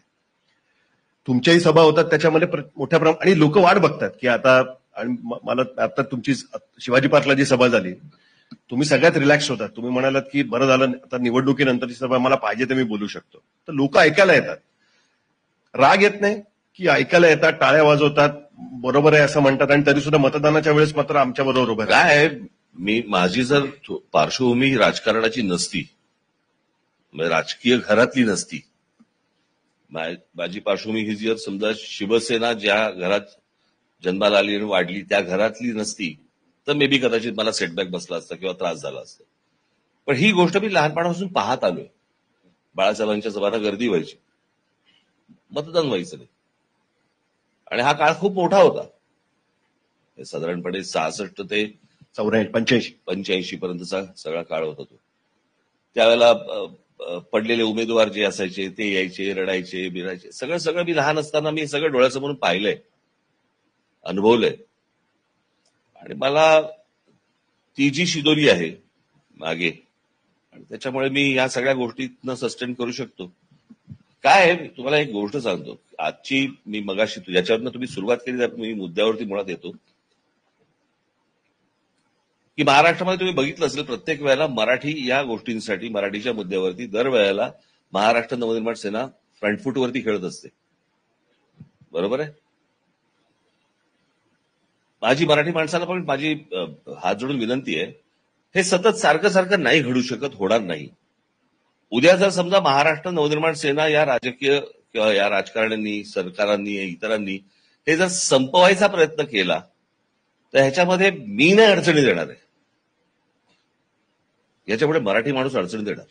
तुमच्याही सभा होतात त्याच्यामध्ये मोठ्या प्रमाणात, आणि लोक वाट बघतात की आता, आणि मला आता तुमची शिवाजी पार्कला जी सभा झाली, तुम्ही सगळ्यात रिलॅक्स होतात. तुम्ही म्हणालात की बरं झालं आता निवडणुकीनंतरची सभा, मला पाहिजे तर मी बोलू शकतो. तर लोक ऐकायला येतात, राग येत नाही की ऐकायला येतात, टाळ्या वाजवतात, बरोबर आहे असं म्हणतात, आणि तरी सुद्धा मतदानाच्या वेळेस मात्र आमच्या बरोबर उभे राहतात. काय, माझी जर पार्श्वभूमी राजकारणाची नसती, राजकीय घरातली नसती, माझी पार्श्वभूमी ही जर समजा शिवसेना ज्या घरात जन्माला आली आणि वाढली त्या घरातली नसती, तर मे बी कदाचित मला सेटबॅक बसला असता किंवा त्रास झाला असता. पण ही गोष्ट मी लहानपणापासून पाहत आलोय. बाळासाहेबांच्या सभांना गर्दी व्हायची, मतदान व्हायचं नाही, आणि हा काळ खूप मोठा होता. साधारणपणे 66 ते 85 पर्यंतचा सगळा काळ होता तो. त्यावेळेला पडलेले उमेदवार जे असायचे ते यायचे, रडायचे, बिरायचे, सगळं मी लहान असताना मी सगळं डोळ्यासमोरून पाहिलंय, अनुभवलंय. आणि मला ती जी शिदोरी आहे मागे, आणि त्याच्यामुळे मी या सगळ्या गोष्टींना सस्टेन करू शकतो. काय आहे, तुम्हाला एक गोष्ट सांगतो, आजची मी मगाशी याच्यावरनं तुम्ही सुरुवात केली, तर मी मुद्द्यावरती मुळात येतो की महाराष्ट्रामध्ये तुम्ही बघितलं असेल, प्रत्येक वेळेला मराठी या गोष्टींसाठी, मराठीच्या मुद्द्यावरती दरवेळेला महाराष्ट्र नवनिर्माण सेना फ्रंटफूटवरती खेळत असते. बरोबर आहे. माझी मराठी माणसाला पण माझी हात जोडून विनंती आहे, हे सतत सारखं नाही घडू शकत, होणार नाही. उद्या जर समजा महाराष्ट्र नवनिर्माण सेना या राजकीय किंवा या राजकारण्यांनी, सरकारांनी, इतरांनी हे जर संपवायचा प्रयत्न केला, तर ह्याच्यामध्ये मी नाही अडचणी देणार आहे, याच्यापुढे मराठी माणूस अडचणी देणार.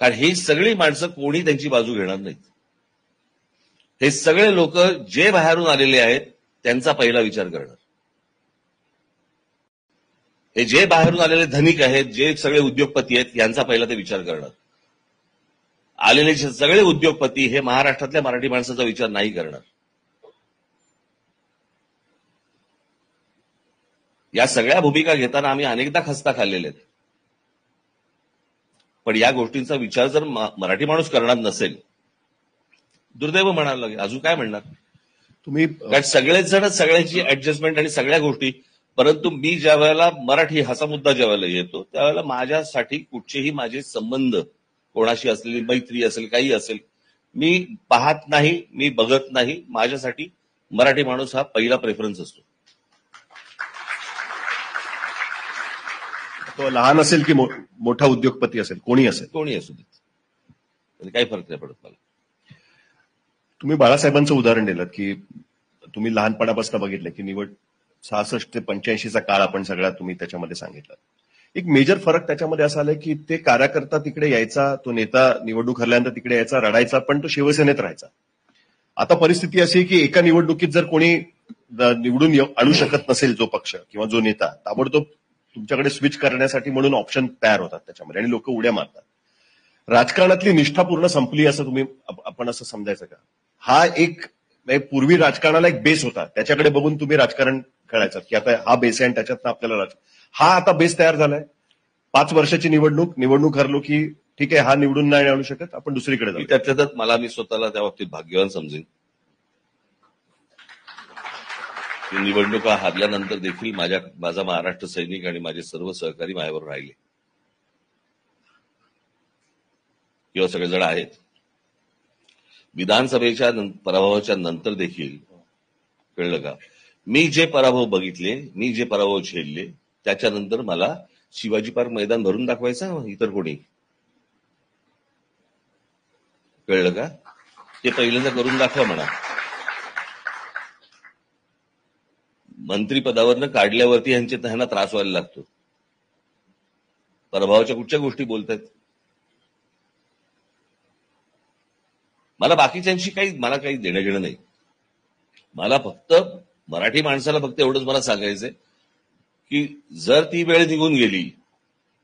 कारण ही सगळी माणसं कोणी त्यांची बाजू घेणार नाहीत. हे सगळे लोक जे बाहेरून आलेले आहेत त्यांचा पहिला विचार करणार. हे जे बाहेरून आलेले धनिक आहेत, जे सगळे उद्योगपती आहेत, यांचा पहिला ते विचार करणार. आलेले सगळे उद्योगपती हे महाराष्ट्रातल्या मराठी माणसाचा विचार नाही करणार. या सगळ्या भूमिका घेताना आम्ही अनेकदा खस्ता खाल्लेले आहेत. पण या गोष्टींचा विचार जर मराठी माणूस करणार नसेल, दुर्दैव म्हणायला लागेल, अजून काय म्हणणार तुम्ही. कारण सगळेच जण सगळ्यांची ऍडजस्टमेंट आणि सगळ्या गोष्टी, परंतु मी ज्या वेळेला मराठी हाचा मुद्दा ज्या वेळेला येतो त्यावेळेला माझ्यासाठी कुठचेही माझे संबंध, कोणाशी असलेली मैत्री असेल, काही असेल, मी पाहत नाही, मी बघत नाही. माझ्यासाठी मराठी माणूस हा पहिला प्रेफरन्स असतो. तो लहान असेल की मोठा उद्योगपती असेल, कोणी असू देत, काही फरक नाही पडत मला. तुम्ही बाळासाहेबांचं उदाहरण दिलं की तुम्ही लहानपणापासून बघितलं की निवड 66 ते 85चा काळ आपण सगळा तुम्ही त्याच्यामध्ये सांगितलं. एक मेजर फरक त्याच्यामध्ये असा आलाय की ते कार्यकर्ता तिकडे यायचा, तो नेता निवडणूक हरल्यानंतर तिकडे यायचा, रडायचा, पण तो शिवसेनेत राहायचा. आता परिस्थिती अशी आहे की एका निवडणुकीत जर कोणी निवडून आणू शकत नसेल जो पक्ष किंवा जो नेता, ताबडतोब तुमच्याकडे स्विच करण्यासाठी म्हणून ऑप्शन तयार होतात त्याच्यामध्ये आणि लोक उड्या मारतात. राजकारणातली निष्ठा पूर्ण संपली असं आपण असं समजायचं का? हा एक पूर्वी राजकारणाला एक बेस होता, त्याच्याकडे बघून तुम्ही राजकारण खेळायचं की आता हा बेस आहे आणि त्याच्यातनं आपल्याला हा आता बेस तयार झालाय. 5 वर्षाची निवडणूक हरलो की ठीक आहे, हा निवडून नाही आणू शकत, आपण दुसरीकडे जाऊ. त्यातल्या त्यात मला मी स्वतःला त्या बाबतीत भाग्यवान समजेन. निवडणुका हारल्यानंतर देखील माझा महाराष्ट्र सैनिक आणि माझे सर्व सहकारी माझ्यावर राहिले किंवा सगळेजण आहेत. विधानसभेच्या पराभवाच्या नंतर देखील कळलं का, मी जे पराभव बघितले, मी जे पराभव झेलले, त्याच्यानंतर मला शिवाजी पार्क मैदान भरून दाखवायचं इतर कोणी. कळलं का? ते पहिल्यांदा करून दाखवा म्हणा. मंत्रिपदावरनं काढल्यावरती ह्यांना त्रास व्हायला लागतो. पराभवाच्या कुठच्या गोष्टी बोलतायत? मला बाकीच्यांशी मला काही देणं घेणं नाही. मला फक्त मराठी माणसाला फक्त एवढंच मला सांगायचंय की जर ती वेळ निघून गेली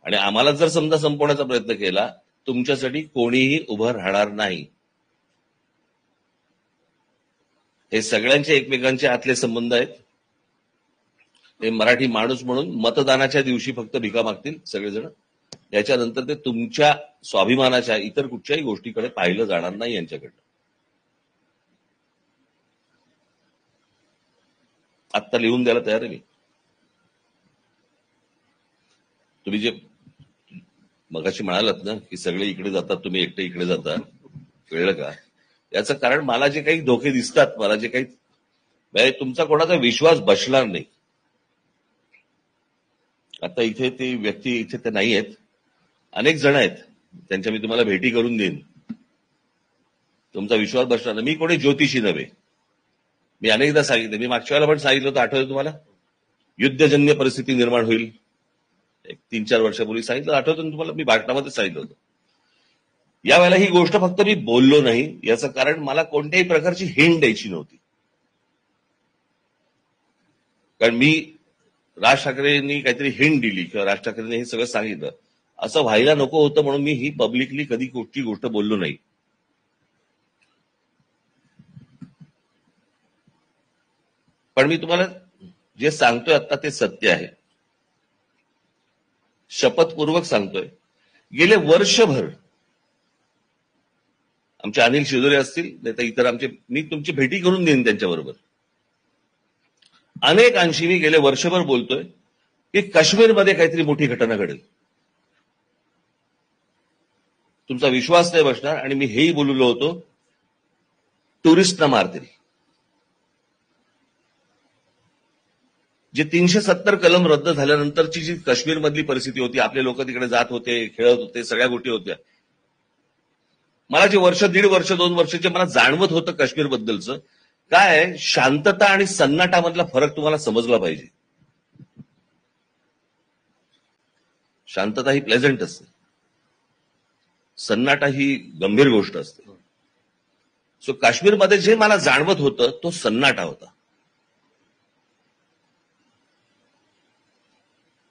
आणि आम्हाला जर समजा संपवण्याचा प्रयत्न केला, तुमच्यासाठी कोणीही उभं राहणार नाही. हे सगळ्यांचे एकमेकांचे आतले संबंध आहेत. ते मराठी माणूस म्हणून मतदानाच्या दिवशी फक्त भिका मागतील सगळेजण. याच्यानंतर ते तुमच्या स्वाभिमानाच्या इतर कुठच्याही गोष्टीकडे पाहिलं जाणार नाही यांच्याकडनं. आत्ता लिहून द्यायला तयार आहे मी. तुम्ही जे मगाशी म्हणालात ना की सगळे इकडे जातात, तुम्ही एकटे इकडे जाता, कळलं का? याचं कारण मला जे काही धोके दिसतात, मला जे काही तुमचा कोणाचा विश्वास बसणार नाही. आता इथे ते व्यक्ती इथे ते नाही आहेत, अनेक जण आहेत, त्यांच्या मी तुम्हाला भेटी करून देईन. तुमचा विश्वास बसणार नाही. मी कोणी ज्योतिषी नव्हे. मी अनेकदा सांगितलं, मी मागच्या वेळेला पण सांगितलं होतं, आठवतं तुम्हाला? युद्धजन्य परिस्थिती निर्माण होईल, एक 3-4 वर्षापूर्वी सांगितलं, आठवतं ना तुम्हाला? मी भाषणामध्ये सांगितलं होतं. यावेळेला ही गोष्ट फक्त मी बोललो नाही, याचं कारण मला कोणत्याही प्रकारची हिंट द्यायची नव्हती. कारण मी राज ठाकरेंनी काहीतरी हिंट दिली किंवा राज ठाकरेंनी हे सगळं सांगितलं असं व्हायला नको होतं, म्हणून मी ही पब्लिकली कधी कुठची गोष्ट बोललो नाही. पण मी तुम्हाला जे सांगतोय आता ते सत्य आहे. शपथपूर्वक सांगतोय. गेले वर्षभर आमचे अनिल शिदोरे असतील, नाही तर इतर आमचे, मी तुमची भेटी करून देईन त्यांच्याबरोबर. अनेक अंशी मी गेले वर्षभर बोलतोय की काश्मीरमध्ये काहीतरी मोठी घटना घडेल. तुमचा विश्वास नाही बसणार. आणि मी हेही बोललो होतो, टुरिस्टना मारतरी. जे 370 कलम रद्द झाल्यानंतरची जी काश्मीरमधली परिस्थिती होती, आपले लोक तिकडे जात होते, खेळत होते, सगळ्या गोष्टी होत्या. मला जे वर्ष, 1.5 वर्ष, 2 वर्ष जे मला जाणवत होतं काश्मीरबद्दलचं, काय शांतता आणि सन्नाटामधला फरक तुम्हाला समजला पाहिजे. शांतता ही प्लेझंट असते, सन्नाटा ही गंभीर गोष्ट असते. सो काश्मीरमध्ये जे मला जाणवत होतं तो सन्नाटा होता.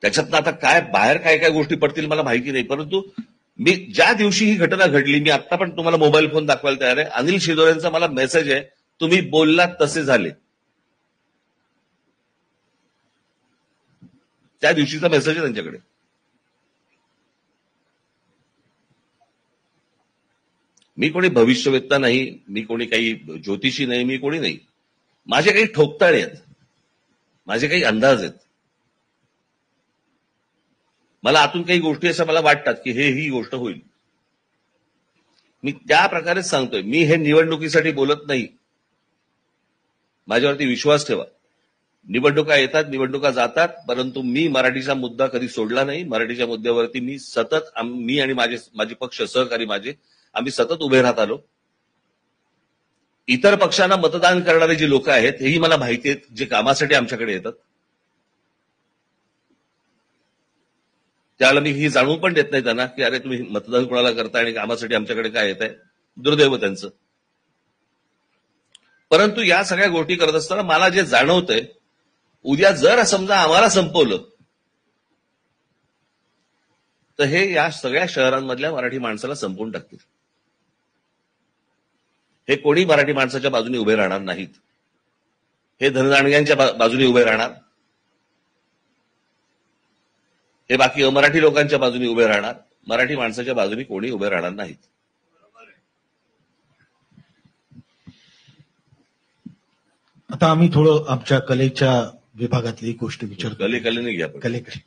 त्याच्यातनं आता काय बाहेर काय काय गोष्टी पडतील मला माहिती नाही, परंतु मी ज्या दिवशी ही घटना घडली, मी आता पण तुम्हाला मोबाईल फोन दाखवायला तयार आहे. अनिल शिदोरेंचा मला मेसेज आहे, तुम्ही बोललात तसे झाले. त्या दिवशीचा मेसेज आहे त्यांच्याकडे. मी कोणी भविष्यवेत्ता नाही, मी कोणी काही ज्योतिषी नाही, मी कोणी नाही. माझे काही ठोकताळे आहेत, माझे काही अंदाज आहेत. मला आतून काही गोष्टी अशा मला वाटतात की ही गोष्ट होईल. मी त्या प्रकारेच सांगतोय. मी हे निवडणुकीसाठी बोलत नाही. माझ्यावरती विश्वास ठेवा. निवडणुका येतात, निवडणुका जातात, परंतु मी मराठीचा मुद्दा कधी सोडला नाही. मराठीच्या मुद्द्यावरती मी सतत, मी आणि माझे पक्ष सहकारी आम्ही सतत उभे राहत आलो. इतर पक्षांना मतदान करणारे जे लोक आहेत हेही मला माहिती आहेत, जे कामासाठी आमच्याकडे येतात. त्यावेळेला मी ही जाणवून पण देत नाही त्यांना की अरे तुम्ही मतदान कोणाला करताय आणि कामासाठी आमच्याकडे काय येत आहे. दुर्दैव त्यांचं. परंतु या सगळ्या गोष्टी करत असताना मला जे जाणवतंय, उद्या जर समजा आम्हाला संपवलं तर हे या सगळ्या शहरांमधल्या मराठी माणसाला संपवून टाकतील. हे कोणी मराठी माणसाच्या बाजूने उभे राहणार नाहीत. हे धनदांडग्यांच्या बाजूने उभे राहणार, हे बाकी अमराठी लोकांच्या बाजूने उभे राहणार. मराठी माणसाच्या बाजूने कोणी उभे राहणार नाहीत. आता आम्ही थोडं आमच्या कलेच्या विभागातली गोष्ट विचारतो. कलेने घ्या. कलेकडे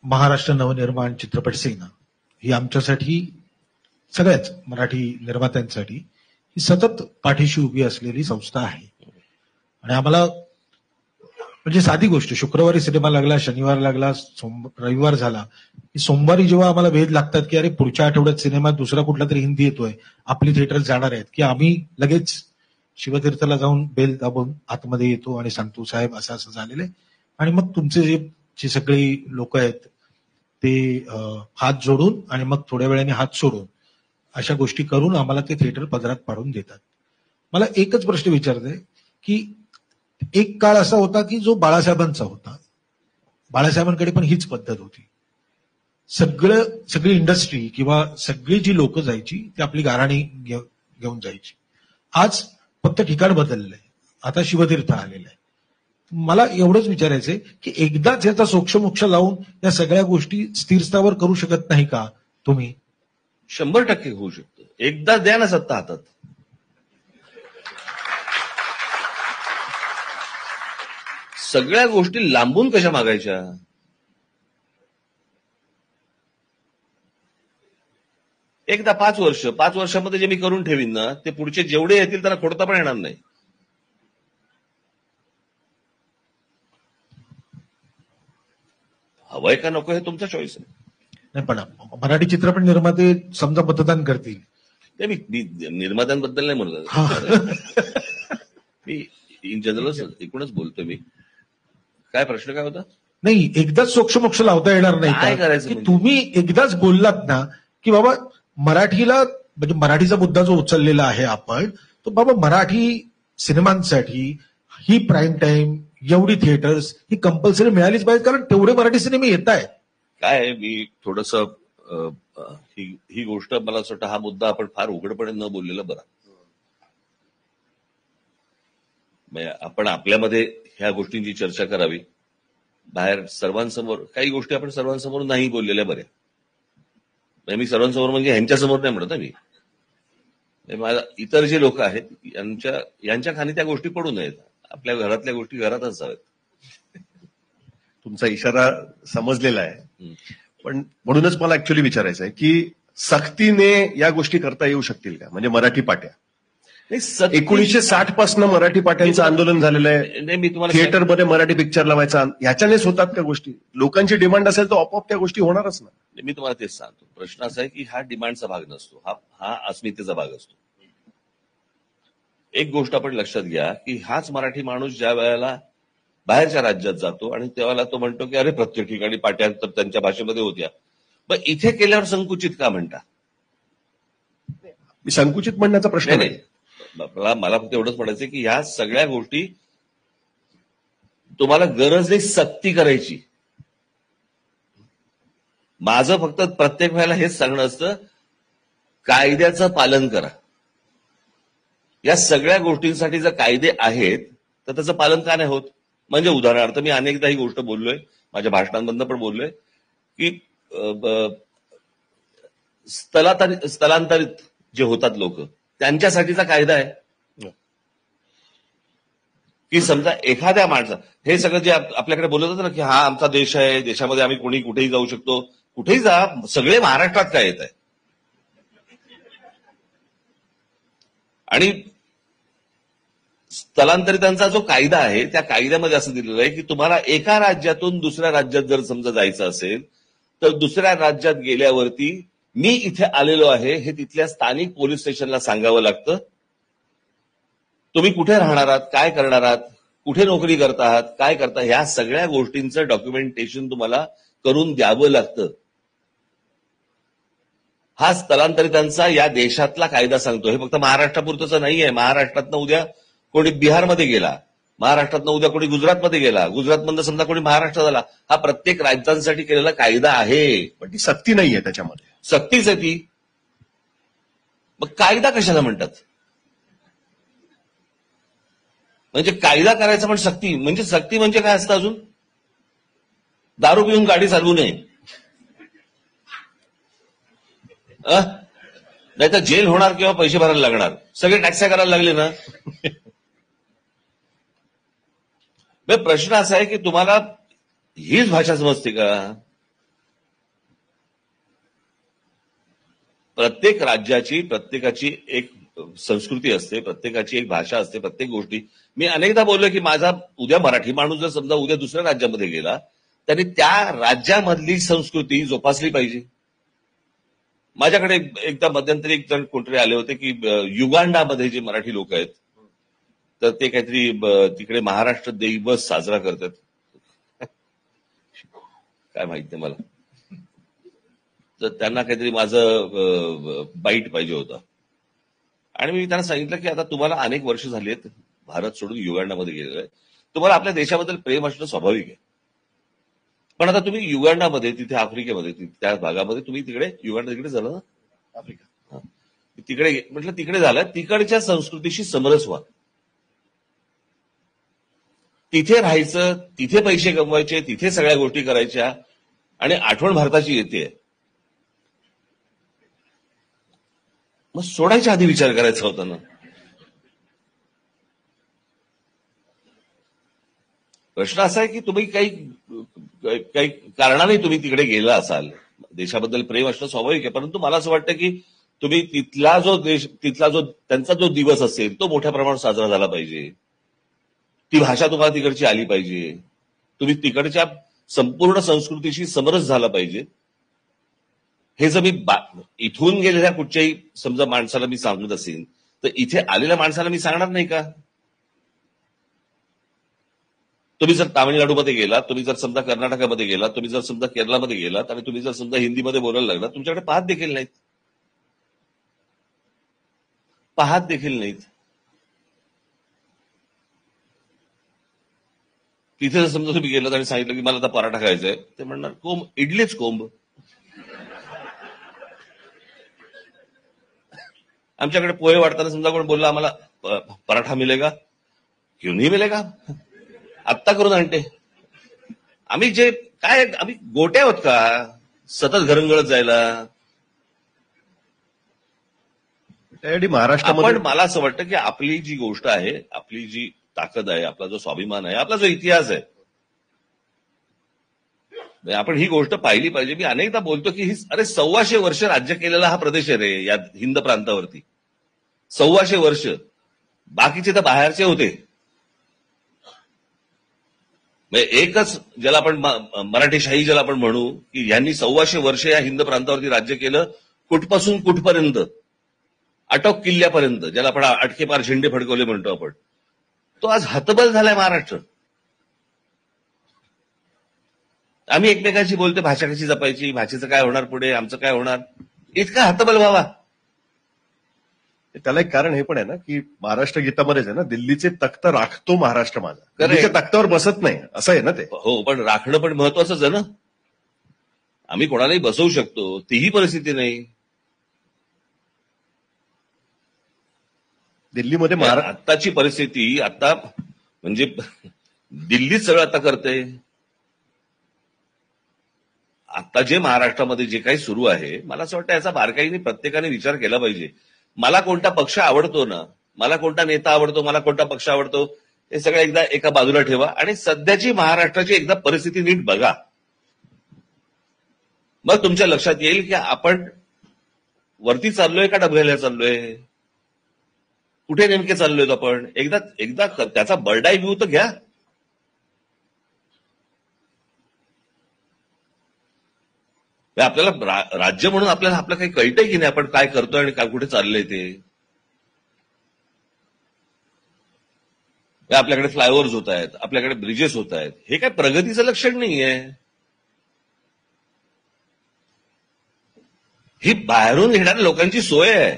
महाराष्ट्र नवनिर्माण चित्रपट सेना ही आमच्यासाठी, सगळ्याच मराठी निर्मात्यांसाठी ही सतत पाठीशी उभी असलेली संस्था आहे. आणि आम्हाला म्हणजे साधी गोष्ट, शुक्रवारी सिनेमा लागला, शनिवार लागला, रविवार झाला की सोमवारी जेव्हा आम्हाला वेध लागतात की अरे पुढच्या आठवड्यात सिनेमा दुसरा कुठला तरी हिंदी येतोय, आपली थिएटर जाणार आहेत, की आम्ही लगेच शिवतीर्थला जाऊन बेल दाबून आतमध्ये येतो आणि सांगतो साहेब असं असं झालेलं आहे. आणि मग तुमचे जे सगळे लोक आहेत ते हात जोडून आणि मग थोड्या वेळाने हात सोडून अशा गोष्टी करून आम्हाला ते थिएटर पदरात पाडून देतात. मला एकच प्रश्न विचारते की एक काळ असा होता की जो बाळासाहेबांचा होता, बाळासाहेबांकडे पण हीच पद्धत होती. सगळी इंडस्ट्री किंवा सगळी जी लोक जायची ती आपली गाराणी घेऊन जायची. आज फक्त ठिकाण बदललंय, आता शिवतीर्थ आलेलं आहे. मला एवढंच विचारायचंय की एकदाच याचा सोक्षमोक्ष लावून या सगळ्या गोष्टी स्थिरस्थावर करू शकत नाही का तुम्ही? 100% होऊ शकतं. एकदा द्या ना सत्ता हातात. सगळ्या गोष्टी लांबून कशा मागायच्या? एकदा 5 वर्षामध्ये जे मी करून ठेवीन ना, ते पुढचे जेवढे येतील त्यांना खोडता पण येणार नाही. हवंय का नको हे तुमचा चॉईस आहे. नाही पण मराठी चित्रपट निर्माते समजा मतदान करतील, ते मी निर्मात्यांबद्दल नाही म्हणत, मी इन जनरल एकूणच बोलतोय. मी काय प्रश्न काय होता? नाही, एकदाच सोक्षमोक्ष लावता येणार नाही. काय करायचं की तुम्ही एकदाच बोललात ना की बाबा मराठीला, म्हणजे मराठीचा मुद्दा जो उचललेला आहे आपण, तो बाबा मराठी सिनेमांसाठी ही प्राईम टाइम, एवढी थिएटर्स ही कंपल्सरी मिळालीच पाहिजे, कारण तेवढे मराठी सिनेमे येत आहेत. काय मी थोडस ही गोष्ट मला असं वाटतं, हा मुद्दा आपण फार उघडपणे न बोललेला बरा. आपण आपल्यामध्ये ह्या गोष्टींची चर्चा करावी. बाहेर सर्वांसमोर काही गोष्टी आपण सर्वांसमोर नाही बोललेल्या बऱ्या. मी सर्वांसमोर म्हणजे ह्यांच्यासमोर नाही म्हणत मी, इतर जे लोक आहेत यांच्या खाली त्या गोष्टी पडू नयेत. आपल्या घरातल्या गोष्टी घरातच असाव्यात. तुमचा इशारा समजलेला आहे. पण म्हणूनच मला ऍक्च्युअली विचारायचं आहे की सक्तीने या गोष्टी करता येऊ शकतील का? म्हणजे मराठी पाट्या 1960 पासून मराठी पाट्यांचं आंदोलन झालेलं आहे. मी तुम्हाला थिएटरमध्ये मराठी पिक्चर लावायचा, ह्याच्यानेच होतात का गोष्टी? लोकांची डिमांड असेल तर आपोआप त्या गोष्टी होणारच ना. मी तुम्हाला तेच सांगतो. प्रश्न असा आहे की हा डिमांडचा भाग नसतो, हा अस्मितेचा भाग असतो. एक गोष्ट आपण लक्षात घ्या की हाच मराठी माणूस ज्या वेळेला बाहेरच्या राज्यात जातो आणि त्यावेळेला तो म्हणतो की अरे प्रत्येक ठिकाणी पाट्या तर त्यांच्या भाषेमध्ये होत्या, पण इथे केल्यावर संकुचित का म्हणता? मी संकुचित म्हणण्याचा प्रश्न नाही. मला फक्त एवढंच म्हणायचं की ह्या सगळ्या गोष्टी तुम्हाला गरज नाही सक्ती करायची. माझं फक्त प्रत्येक वेळेला हेच सांगणं असतं, कायद्याचं पालन करा. या सगळ्या गोष्टींसाठी जर कायदे आहेत तर त्याचं पालन का नाही होत? म्हणजे उदाहरणार्थ मी अनेकदा ही गोष्ट बोललोय, माझ्या भाषणांमधनं पण बोललोय की स्थलांतरित जे होतात लोक, त्यांच्यासाठीचा कायदा आहे की समजा एखाद्या माणसा, हे सगळं जे आपल्याकडे बोलत होतं ना की हा आमचा देश आहे, देशामध्ये आम्ही कोणी कुठेही जाऊ शकतो, कुठेही जा, सगळे महाराष्ट्रात काय येत आहे. आणि स्थलांतरितांचा जो कायदा आहे त्या कायद्यामध्ये असं दिलेलं आहे की तुम्हाला एका राज्यातून दुसऱ्या राज्यात जर समजा जायचं असेल तर दुसऱ्या राज्यात गेल्यावरती मी इथे आलेलो आहे हे तिथल्या स्थानिक पोलीस स्टेशनला सांगावं लागतं. तुम्ही कुठे राहणार आहात, काय करणार आहात, कुठे नोकरी करता आहात, काय करता, ह्या सगळ्या गोष्टींचं डॉक्युमेंटेशन तुम्हाला करून द्यावं लागतं. हा स्थलांतरितांचा या देशातला कायदा सांगतो. हे फक्त महाराष्ट्रापुरतंच नाहीये. महाराष्ट्रातनं उद्या कोणी बिहारमध्ये गेला, महाराष्ट्रातनं उद्या कोणी गुजरातमध्ये गेला, गुजरातमधनं समजा कोणी महाराष्ट्रात आला, हा प्रत्येक राज्यांसाठी केलेला कायदा आहे. पण ती सक्ती नाहीये त्याच्यामध्ये. सक्तीच आहे ती. मग कायदा कशाला म्हणतात? म्हणजे कायदा करायचा पण सक्ती म्हणजे काय असतं अजून? दारू पिऊन गाडी चालवू नये, नाही तर जेल होणार किंवा पैसे भरायला लागणार. सगळे टॅक्स करायला लागले ना. प्रश्न असा आहे की तुम्हाला हीच भाषा समजते का? प्रत्येक राज्याची प्रत्येकाची एक संस्कृती असते, प्रत्येकाची एक भाषा असते, प्रत्येक गोष्टी. मी अनेकदा बोललो की माझा उद्या मराठी माणूस जर समजा उद्या दुसऱ्या राज्यामध्ये गेला त्यांनी त्या राज्यामधली संस्कृती जोपासली पाहिजे. माझ्याकडे एकदा मध्यंतरी एक जण कोणतरी आले होते की युगांडामध्ये जे मराठी लोक आहेत तर ते काहीतरी तिकडे महाराष्ट्र दिवस साजरा करतात. काय माहित नाही मला. तर त्यांना काहीतरी माझं बाईट पाहिजे होतं आणि मी त्यांना सांगितलं की आता तुम्हाला अनेक वर्ष झाली आहेत भारत सोडून युगांडामध्ये गेलेलं आहे, तुम्हाला आपल्या देशाबद्दल प्रेम असणं स्वाभाविक आहे. पण आता तुम्ही युगांडामध्ये, तिथे आफ्रिकेमध्ये, त्या भागामध्ये तुम्ही तिकडे, युगांडा तिकडे झालं ना, आफ्रिका, तिकडे म्हटलं तिकडे झालं, तिकडच्या संस्कृतीशी समरस व्हा. तिथे राहायचं, तिथे पैसे कमवायचे, तिथे सगळ्या गोष्टी करायच्या आणि आठवण भारताची येते. मग सोडायच्या आधी विचार करायचा होता ना. प्रश्न असा आहे की तुम्ही काही कारणाने तुम्ही तिकडे गेला असाल, देशाबद्दल प्रेम असणं स्वाभाविक आहे, परंतु मला असं वाटतं की तुम्ही तिथला जो देश, तिथला जो त्यांचा जो दिवस असेल तो मोठ्या प्रमाणात साजरा झाला पाहिजे. ती भाषा तुम्हाला तिकडची आली पाहिजे, तुम्ही तिकडच्या संपूर्ण संस्कृतीशी समरस झाला पाहिजे. हे जर मी इथून गेलेल्या कुठच्याही समजा माणसाला मी सांगत असेल तर इथे आलेल्या माणसाला मी सांगणार नाही का? तुम्ही जर तामिळनाडूमध्ये गेला, तुम्ही जर समजा कर्नाटकामध्ये गेला, तुम्ही जर समजा केरळमध्ये गेलात आणि तुम्ही जर समजा हिंदीमध्ये बोलायला लागला, तुमच्याकडे पाहत देखील नाहीत. तिथे जर समजा तुम्ही गेलात आणि सांगितलं की मला आता पराठा खायचा आहे, ते म्हणणार कोंब, इडलीच कोंब. आमच्याकडे पोहे वाढताना समजा कोण बोलला आम्हाला पराठा मिलेगा, क्यों नहीं मिलेगा, आत्ता करून आणते. आम्ही जे काय, आम्ही गोट्या आहोत का सतत घरंगळत जायला? त्यासाठी महाराष्ट्रामध्ये पण मला असं वाटतं की आपली जी गोष्ट आहे, आपली जी ताकद आहे, आपला जो स्वाभिमान आहे, आपला जो इतिहास आहे, आपण ही गोष्ट पाहिली पाहिजे. मी अनेकदा बोलतो की अरे 125 वर्ष राज्य केलेला हा प्रदेश आहे रे, या हिंद प्रांतावरती. 125 वर्ष. बाकीचे तर बाहेरचे होते. एकच ज्याला आपण मराठीशाही ज्याला आपण म्हणू की यांनी 125 वर्ष या हिंद प्रांतावरती राज्य केलं, कुठपासून कुठपर्यंत, आटोक किल्ल्यापर्यंत, ज्याला आपण अटकेपार झेंडे फडकवले म्हणतो आपण. तो आज हतबल झालाय महाराष्ट्र. आम्ही एकमेकांशी बोलतो भाषा कशी जपायची, भाषेचं काय होणार पुढे, आमचं काय होणार, इतका हतबल व्हावा. त्याला एक कारण हे पण आहे ना की महाराष्ट्र गीतामध्येच आहे ना, दिल्लीचे तख्त राखतो महाराष्ट्र माझा, दिल्लीच्या तख्तावर बसत नाही असं आहे ना ते. हो, पण राखणं पण महत्वाचंच आहे ना. आम्ही कोणालाही बसवू शकतो, तीही परिस्थिती नाही दिल्लीमध्ये. आत्ताची परिस्थिती आता म्हणजे दिल्लीच सगळं आता करते. आता जे महाराष्ट्रामध्ये जे काही सुरू आहे, मला असं वाटतं याचा बारकाईने प्रत्येकाने विचार केला पाहिजे. मला कोणता पक्ष आवडतो ना, मला कोणता नेता आवडतो, मला कोणता पक्ष आवडतो, हे सगळं एकदा एका बाजूला ठेवा आणि सध्याची महाराष्ट्राची एकदा परिस्थिती नीट बघा. मग तुमच्या लक्षात येईल की आपण वरती चाललोय का डबघायला चाललोय, कुठे नेमके चाललोय आपण. एकदा त्याचा बर्डाई व्ह्यू तर घ्या. आपल्याला राज्य म्हणून आपल्याला आपलं काही कळतंय की नाही, आपण काय करतोय आणि काय कुठे चाललंय ते. आपल्याकडे फ्लायओव्हर्स होत आहेत, आपल्याकडे ब्रिजेस होत आहेत. हे काय प्रगतीचं लक्षण नाहीये. ही बाहेरून येणाऱ्या लोकांची सोय आहे.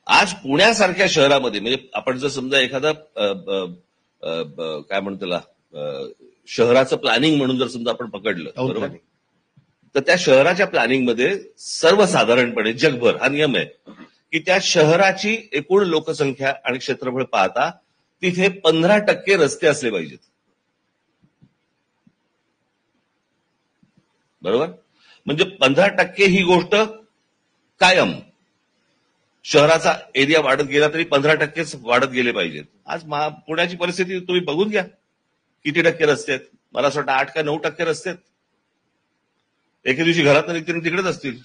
आज पुण्यासारख्या शहरामध्ये म्हणजे आपण जर समजा एखादा काय म्हणतो त्याला शहराचं प्लॅनिंग म्हणून जर समजा आपण पकडलं बरोबर, तर त्या शहराच्या प्लॅनिंगमध्ये सर्वसाधारणपणे जगभर हा नियम आहे की त्या शहराची एकूण लोकसंख्या आणि क्षेत्रफळ पाहता तिथे 15% रस्ते असले पाहिजेत. बरोबर, म्हणजे 15% ही गोष्ट कायम. शहराचा एरिया वाढत गेला तरी 15% वाढत गेले पाहिजेत. आज पुण्याची परिस्थिती तुम्ही बघून घ्या, किती टक्के रस्ते आहेत. मला असं वाटतं 8 का 9% रस्ते आहेत. एके दिवशी घरात निघते तिकडेच असतील.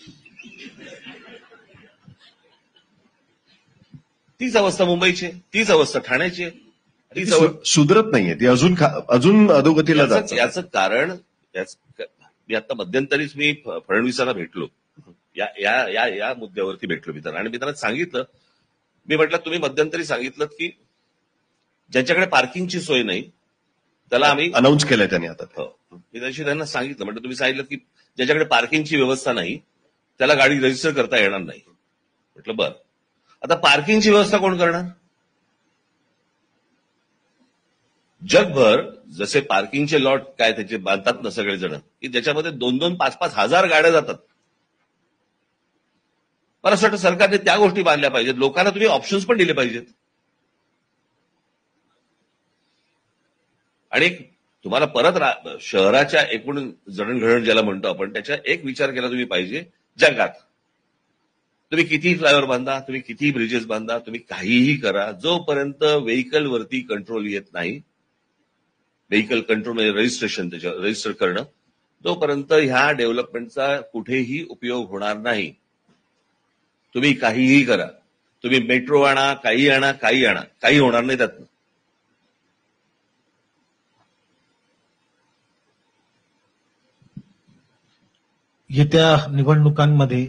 तीच अवस्था मुंबईची, तीच अवस्था ठाण्याची, तीच सुधरत नाहीये ती, अजून अधोगतीला जात. याचं कारण मी आता मध्यंतरीच मी फडणवीसांना भेटलो, या मुद्द्यावरती भेटलो मी त्यांना, आणि मी त्यांना सांगितलं, मी म्हटलं तुम्ही मध्यंतरी सांगितलं की ज्यांच्याकडे पार्किंगची सोय नाही त्याला आम्ही अनाऊन्स केलंय त्यांनी आता. मी त्यांना सांगितलं, म्हटलं तुम्ही सांगितलं की ज्याच्याकडे पार्किंगची व्यवस्था नाही त्याला गाडी रजिस्टर करता येणार नाही. म्हटलं बरं, आता पार्किंगची व्यवस्था कोण करणार? जगभर जसे पार्किंगचे लॉट काय त्याचे बांधतात ना सगळेजण, की ज्याच्यामध्ये 2-2, 5-5 हजार गाड्या जातात. मला असं वाटतं सरकारने त्या गोष्टी बांधल्या पाहिजेत. लोकांना तुम्ही ऑप्शन्स पण दिले पाहिजेत. आणि तुम्हाला परत शहराच्या एकूण जडणघडण ज्याला म्हणतो आपण, त्याचा एक विचार केला तुम्ही पाहिजे. जगात तुम्ही किती फ्लायओव्हर बांधा, तुम्ही किती ब्रिजेस बांधा, तुम्ही काहीही करा, जोपर्यंत व्हेकलवरती कंट्रोल येत नाही, व्हेकल कंट्रोल म्हणजे रजिस्ट्रेशन, त्याच्यावर रजिस्टर करणं, तोपर्यंत ह्या डेव्हलपमेंटचा कुठेही उपयोग होणार नाही. तुम्ही काहीही करा, तुम्ही मेट्रो आणा, काही आणा, काही होणार नाही त्यातनं. येत्या निवडणुकांमध्ये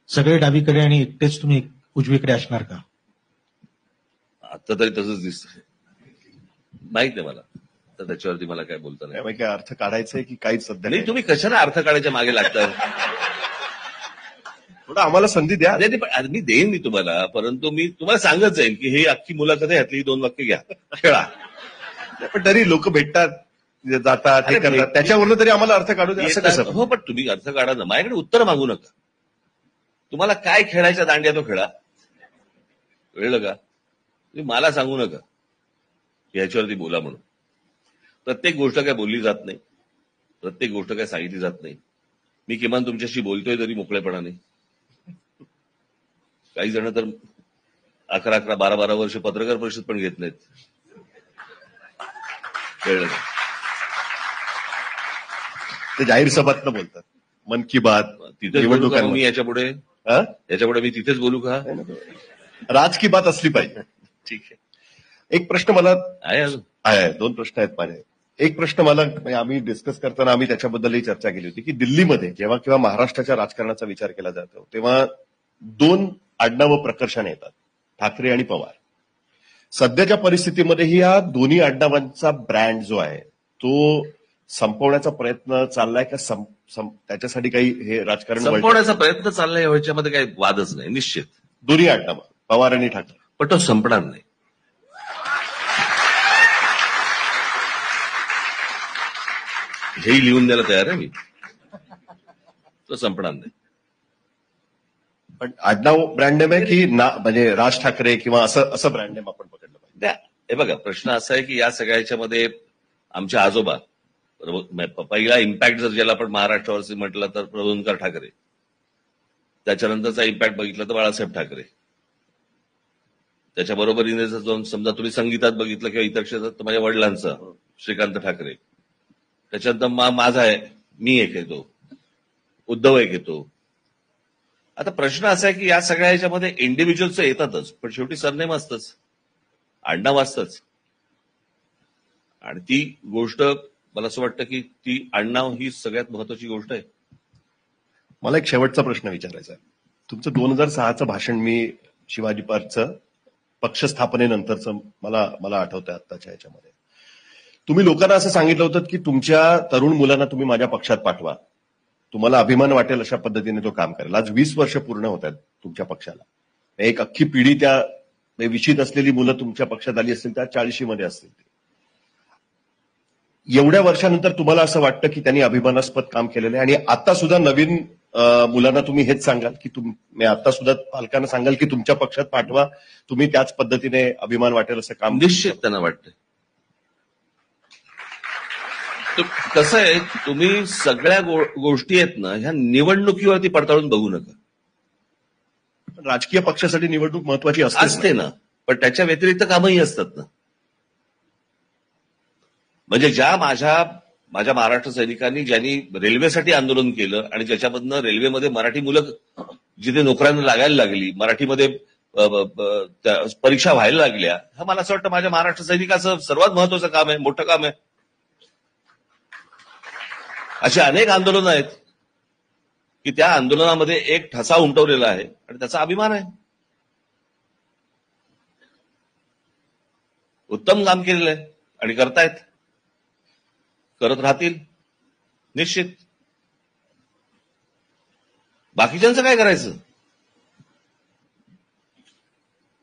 सगळे डावीकडे आणि एकटेच तुम्ही उजवीकडे असणार का? आता तरी तसंच दिसतंय, माहित नाही मला, तर त्याच्यावरती मला काय बोलता नाही. काय अर्थ काढायचंय की काहीच सध्या नाही. तुम्ही कशाला अर्थ काढायच्या मागे लागताय? थोडं आम्हाला संधी द्या. मी देईन मी तुम्हाला, परंतु मी तुम्हाला सांगत जाईन की हे अख्खी मुलाखत आहे, ह्यातली 2 वाक्य घ्या, खेळा. पण तरी लोक भेटतात, जातात, हे करतात, त्याच्यावरनं तरी आम्हाला अर्थ काढू द्या. असं कसं? हो, पण तुम्ही अर्थ काढा ना, माझ्याकडे उत्तर मागू नका. तुम्हाला काय खेळायचा दांड्या तो खेळा, कळलं का? तुम्ही मला सांगू नका ह्याच्यावरती बोला म्हणून. प्रत्येक गोष्ट काय बोलली जात नाही, प्रत्येक गोष्ट काय सांगितली जात नाही. मी किमान तुमच्याशी बोलतोय तरी मोकळेपणाने. काही जण तर 11-11, 12-12 वर्ष पत्रकार परिषद पण घेत नाहीत, कळलं का? ते जाहीर सभातनं बोलतात, मन की बात, तिथेच बोलू का मी याच्यापुढे मी तिथेच बोलू का? राज की बात असली पाहिजे. ठीक आहे. एक प्रश्न मला आहे, अजून आहे, 2 प्रश्न आहेत माझे. एक प्रश्न मला, आम्ही डिस्कस करताना आम्ही त्याच्याबद्दलही चर्चा केली होती की दिल्लीमध्ये जेव्हा किंवा महाराष्ट्राच्या राजकारणाचा विचार केला जातो तेव्हा 2 आडनावं प्रकर्षाने येतात, ठाकरे आणि पवार. सध्याच्या परिस्थितीमध्ये या दोन्ही आडनावांचा ब्रँड जो आहे तो संपवण्याचा प्रयत्न चाललाय का? त्याच्यासाठी काही हे राजकारण संपवण्याचा प्रयत्न चाललाय याच्यामध्ये काही वादच नाही, निश्चित. दोन्ही आडनावं पवार आणि ठाकरे, पण तो संपणार नाही. हेही लिहून द्यायला तयार आहे मी, तो संपणार नाही. पण आडनाव ब्रँड नेम आहे की म्हणजे राज ठाकरे किंवा असं ब्रँड नेम आपण पकडलं पाहिजे? हे बघा, प्रश्न असा आहे की या सगळ्याच्यामध्ये आमचे आजोबा, पहिला इम्पॅक्ट जर ज्याला आपण महाराष्ट्रावरती म्हटलं तर प्रभुंकर ठाकरे, त्याच्यानंतरचा इम्पॅक्ट बघितला तर बाळासाहेब ठाकरे, त्याच्या बरोबरीने जर समजा तुम्ही संगीतात बघितलं किंवा इतर क्षेत्रात तर माझ्या वडिलांचा श्रीकांत ठाकरे, त्याच्यानंतर माझा आहे, मी एक येतो, उद्धव एक येतो. आता प्रश्न असा आहे की या सगळ्या ह्याच्यामध्ये इंडिव्हिज्युअल्स येतातच, पण शेवटी सरनेम असतंच, आडनाव असतंच. आणि ती गोष्ट मला असं वाटतं की ती आडनाव ही सगळ्यात महत्वाची गोष्ट आहे. मला एक शेवटचा प्रश्न विचारायचा आहे. तुमचं 2006चं भाषण मी शिवाजी पार्कचं पक्ष स्थापनेनंतरचं मला आठवतंय आत्ताच्या ह्याच्यामध्ये. तुम्ही लोकांना असं सांगितलं होतं की तुमच्या तरुण मुलांना तुम्ही माझ्या पक्षात पाठवा, तुम्हाला अभिमान वाटेल अशा पद्धतीने तो काम करेल. आज 20 वर्ष पूर्ण होत आहेत तुमच्या पक्षाला. एक अख्खी पिढी त्या विचित असलेली मुलं तुमच्या पक्षात आली असतील त्या 40मध्ये असतील. एवढ्या वर्षानंतर तुम्हाला असं वाटतं की त्यांनी अभिमानास्पद काम केलेलं आहे, आणि आता सुद्धा नवीन मुलांना तुम्ही हेच सांगाल की आता सुद्धा पालकांना सांगाल की तुमच्या पक्षात पाठवा, तुम्ही त्याच पद्धतीने अभिमान वाटेल असं काम? निश्चित त्यांना वाटतं. कसं आहे, तुम्ही सगळ्या गोष्टी आहेत ना ह्या निवडणुकीवरती पडताळून बघू नका. राजकीय पक्षासाठी निवडणूक महत्वाची असते ना, पण त्याच्या व्यतिरिक्त कामही असतात ना. म्हणजे ज्या माझ्या महाराष्ट्र सैनिकांनी ज्यांनी रेल्वेसाठी आंदोलन केलं आणि ज्याच्यामधनं रेल्वेमध्ये मराठी मुलं जिथे नोकऱ्यांना लागायला लागली, मराठीमध्ये परीक्षा व्हायला लागल्या, हा मला असं वाटतं माझ्या महाराष्ट्र सैनिकाचं सर्वात महत्वाचं काम आहे, मोठं काम आहे. अशी अनेक आंदोलनं आहेत की त्या आंदोलनामध्ये एक ठसा उमटवलेला आहे आणि त्याचा अभिमान आहे. उत्तम काम केलेलं आहे आणि करतायत, करत राहतील निश्चित. बाकीच्यांचं काय करायचं?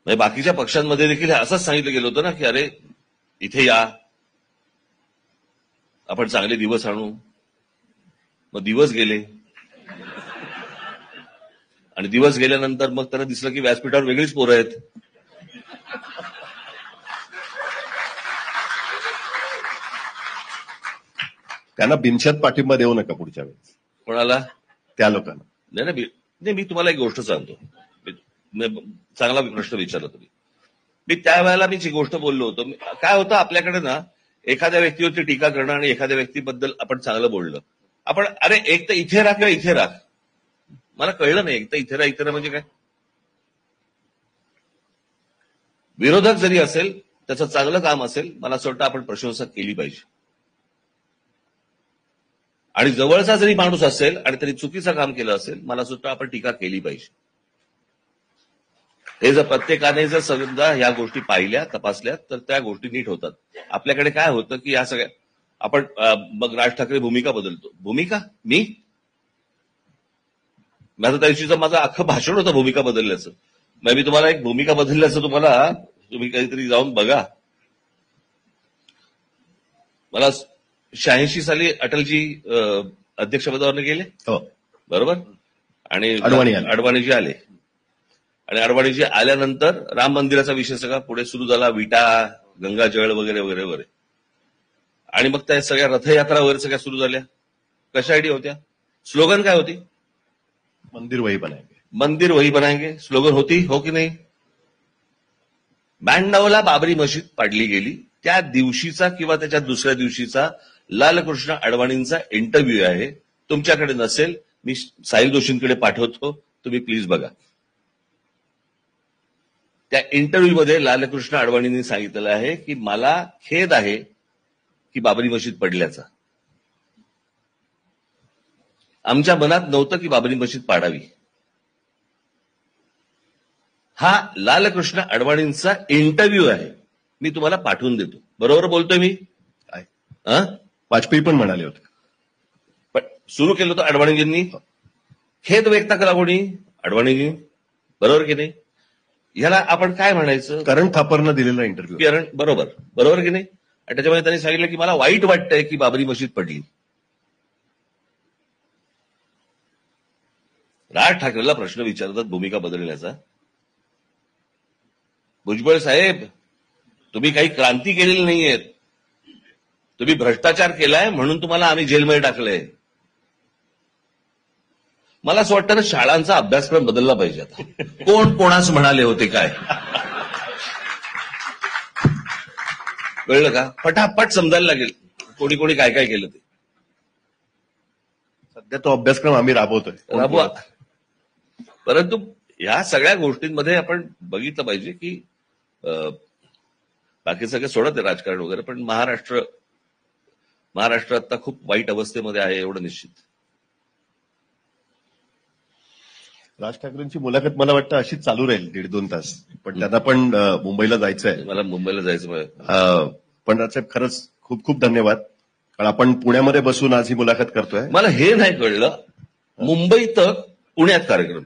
म्हणजे बाकीच्या पक्षांमध्ये देखील असंच सांगितलं गेलं होतं ना की अरे इथे या, आपण चांगले दिवस आणू. मग दिवस गेले आणि दिवस गेल्यानंतर मग त्यांना दिसलं की व्यासपीठावर वेगळीच पोरं आहेत. त्यांना बिनशर्त पाठिंबा देऊ नका पुढच्या वेळेस. कोणाला? त्या लोकांना. नाही, मी तुम्हाला एक गोष्ट सांगतो. चांगला प्रश्न विचारला तुम्ही. मी त्यावेळेला जी गोष्ट बोललो होतो, काय होतं आपल्याकडे ना, एखाद्या व्यक्तीवरती टीका करणं आणि एखाद्या व्यक्तीबद्दल आपण चांगलं बोललं, आपण अरे एक तर इथे राह किंवा इथे राह. मला कळलं नाही एक तर इथे राह म्हणजे काय. विरोधक जरी असेल, त्याचं चांगलं काम असेल, मला असं वाटतं आपण प्रशंसा केली पाहिजे. आणि जवळचा जरी माणूस असेल आणि त्यांनी चुकीचं काम केलं असेल, मला सुद्धा आपण टीका केली पाहिजे. हे जर प्रत्येकाने जर समजा ह्या गोष्टी पाहिल्या, तपासल्या, तर त्या गोष्टी नीट होतात. आपल्याकडे काय होतं की या सगळ्या आपण मग राज ठाकरे भूमिका बदलतो. भूमिका माझं त्या दिवशीचं माझं अख्खं भाषण होतं भूमिका बदलल्याचं. मग मी तुम्हाला एक भूमिका बदलल्याचं तुम्ही काहीतरी जाऊन बघा. मला 86 साली अटलजी अध्यक्षपदावर गेले, बरोबर, आणि अडवाणीजी आले, आणि अडवाणीजी आल्यानंतर राम मंदिराचा विषय सगळा पुढे सुरू झाला, विटा, गंगाजळ वगैरे वगैरे वगैरे. आणि मग त्या सगळ्या रथयात्रा वगैरे सगळ्या सुरू झाल्या. कशासाठी होत्या? स्लोगन काय होती? मंदिर वही बनाएंगे. मंदिर वही बनाएंगे स्लोगन होती, हो की नाही? 92ला बाबरी मशीद पाडली गेली. त्या दिवशीचा किंवा त्याच्या दुसऱ्या दिवशीचा लालकृष्ण अडवाणींचा इंटरव्ह्यू आहे. तुमच्याकडे नसेल, मी साहिल जोशींकडे पाठवतो, तुम्ही प्लीज बघा. त्या इंटरव्ह्यूमध्ये लालकृष्ण अडवाणींनी सांगितलेलं आहे की मला खेद आहे की बाबरी मशीद पडल्याचा. आमच्या मनात नव्हतं की बाबरी मशीद पाडावी. हा लालकृष्ण अडवाणींचा इंटरव्ह्यू आहे, मी तुम्हाला पाठवून देतो. बरोबर बोलतोय मी? वाजपेयी पण म्हणाले होते, पण सुरू केलं होतं अडवाणीजींनी. खेद व्यक्त करा कोणी? अडवाणीजी. बरोबर की नाही? ह्याला आपण काय म्हणायचं? करण थापरनं दिलेला इंटरव्ह्यू. बरोबर की नाही? आणि त्याच्यामध्ये त्यांनी सांगितलं की मला वाईट वाटतंय की बाबरी मशीद पडली. राज ठाकरेला प्रश्न विचारतात भूमिका बदलण्याचा. भुजबळ साहेब, तुम्ही काही क्रांती केलेली नाहीये, तुम्ही भ्रष्टाचार केलाय म्हणून तुम्हाला आम्ही जेलमध्ये टाकलंय. मला असं वाटतं ना, शाळांचा अभ्यासक्रम बदलला पाहिजे आता. कोण कोणास म्हणाले होते काय कळलं का? फटाफट समजायला लागेल कोणी कोणी काय काय केलं ते. सध्या तो अभ्यासक्रम आम्ही राबवा. परंतु ह्या सगळ्या गोष्टींमध्ये आपण बघितलं पाहिजे की बाकी सगळं सोडत आहे राजकारण वगैरे, पण महाराष्ट्र आता खूप वाईट अवस्थेमध्ये आहे, एवढं निश्चित. राज ठाकरेंची मुलाखत मला वाटतं अशीच चालू राहील 1.5-2 तास. पण त्यांना पण मुंबईला जायचं आहे. मला मुंबईला जायचं. पण राजसाहेब खरंच खूप खूप धन्यवाद. कारण आपण पुण्यामध्ये बसून आज ही मुलाखत करतोय. मला हे नाही कळलं, मुंबईत पुण्यात कार्यक्रम.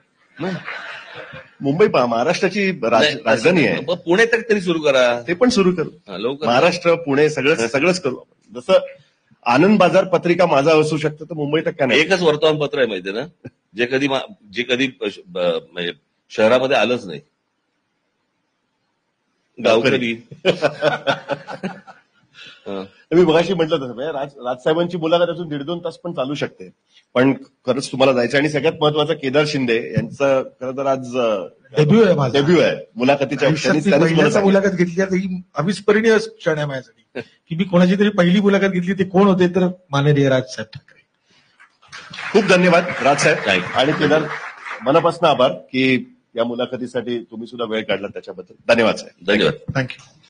मुंबई महाराष्ट्राची राजधानी आहे. पुणे तक तरी सुरू करा. ते पण सुरू करू. लवकर महाराष्ट्र पुणे सगळंच करू. जसं आनंद बाजार पत्रिका माझा असू शकतं तर मुंबई तक काय नाही. एकच वर्तमानपत्र आहे माहितीये ना, जे कधी म्हणजे शहरामध्ये आलंच नाही. गावकरी. मी मगाशी म्हटलं तसं राजसाहेबांची मुलाखत अजून 1.5-2 तास पण चालू शकते. पण खरंच तुम्हाला जायचं. आणि सगळ्यात महत्वाचं केदार शिंदे यांचं खरं तर आज डेब्यू आहे माझा. डेब्यू आहे मुलाखतीच्या. मुलाखत घेतली ही अविस्मरणीय क्षण आहे माझ्यासाठी की मी कोणाची तरी पहिली मुलाखत घेतली. ते कोण होते तर माननीय राजसाहेब ठाकरे. खूप धन्यवाद राजसाहेब आणि केदार. मनापासून आभार की या मुलाखतीसाठी तुम्ही सुद्धा वेळ काढला त्याच्याबद्दल. धन्यवाद साहेब. धन्यवाद. थँक्यू.